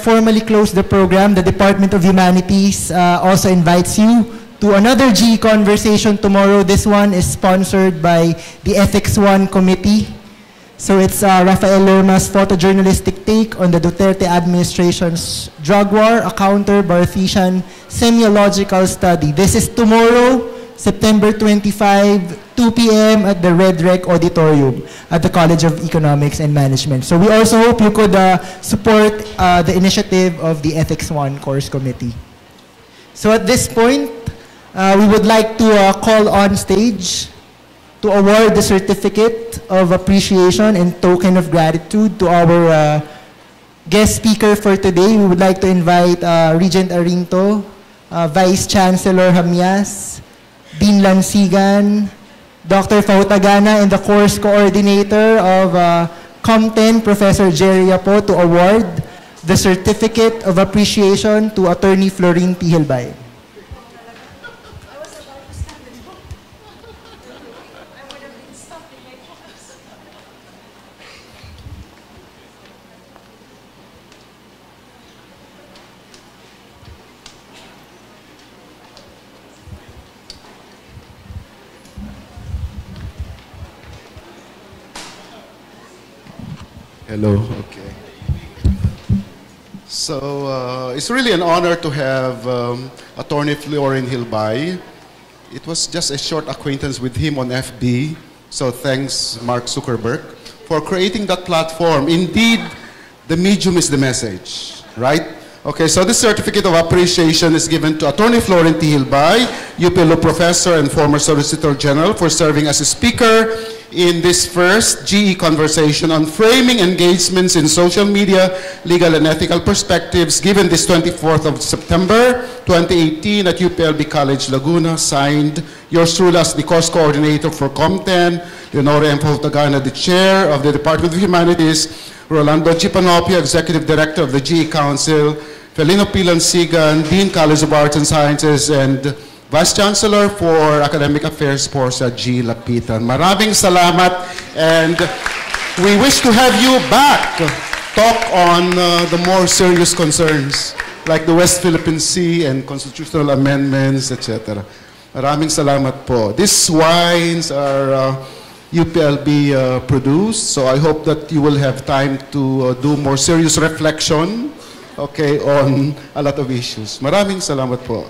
formally close the program, the Department of Humanities also invites you to another G conversation tomorrow. This one is sponsored by the Ethics One Committee. So it's Rafael Lerma's photojournalistic take on the Duterte administration's drug war, a counter-Barthian semiological study. This is tomorrow, September 25, 2 p.m. at the Red Rec Auditorium at the College of Economics and Management. So we also hope you could support the initiative of the Ethics One Course Committee. So at this point, we would like to call on stage to award the certificate of appreciation and token of gratitude to our guest speaker for today. We would like to invite Regent Arinto, Vice Chancellor Hamias, Dean Lansigan, Dr. Fautagana, and the course coordinator of COM10, Professor Jerry Apo, to award the certificate of appreciation to Attorney Florin P. Hilbay. Hello, okay. So it's really an honor to have Attorney Florin Hilbay it was just a short acquaintance with him on FB. So thanks, Mark Zuckerberg, for creating that platform. Indeed, the medium is the message, right? Okay, so this certificate of appreciation is given to Attorney Florent Hilbay, UP Professor and former Solicitor General, for serving as a speaker in this first GE conversation on framing engagements in social media, legal and ethical perspectives, given this 24th of September 2018 at UPLB College Laguna, signed yours truly as the course coordinator for COM10, Leonora M. Fogtagana, the chair of the Department of Humanities, Rolando G. Panopio, Executive Director of the GE Council, Felino Pilansigan, Dean College of Arts and Sciences, and Vice Chancellor for Academic Affairs po sa G. Lapitan. Maraming salamat, and we wish to have you back talk on the more serious concerns like the West Philippine Sea and constitutional amendments, etc. Maraming salamat po. These wines are UPLB produced, so I hope that you will have time to do more serious reflection, okay, on a lot of issues. Maraming salamat po.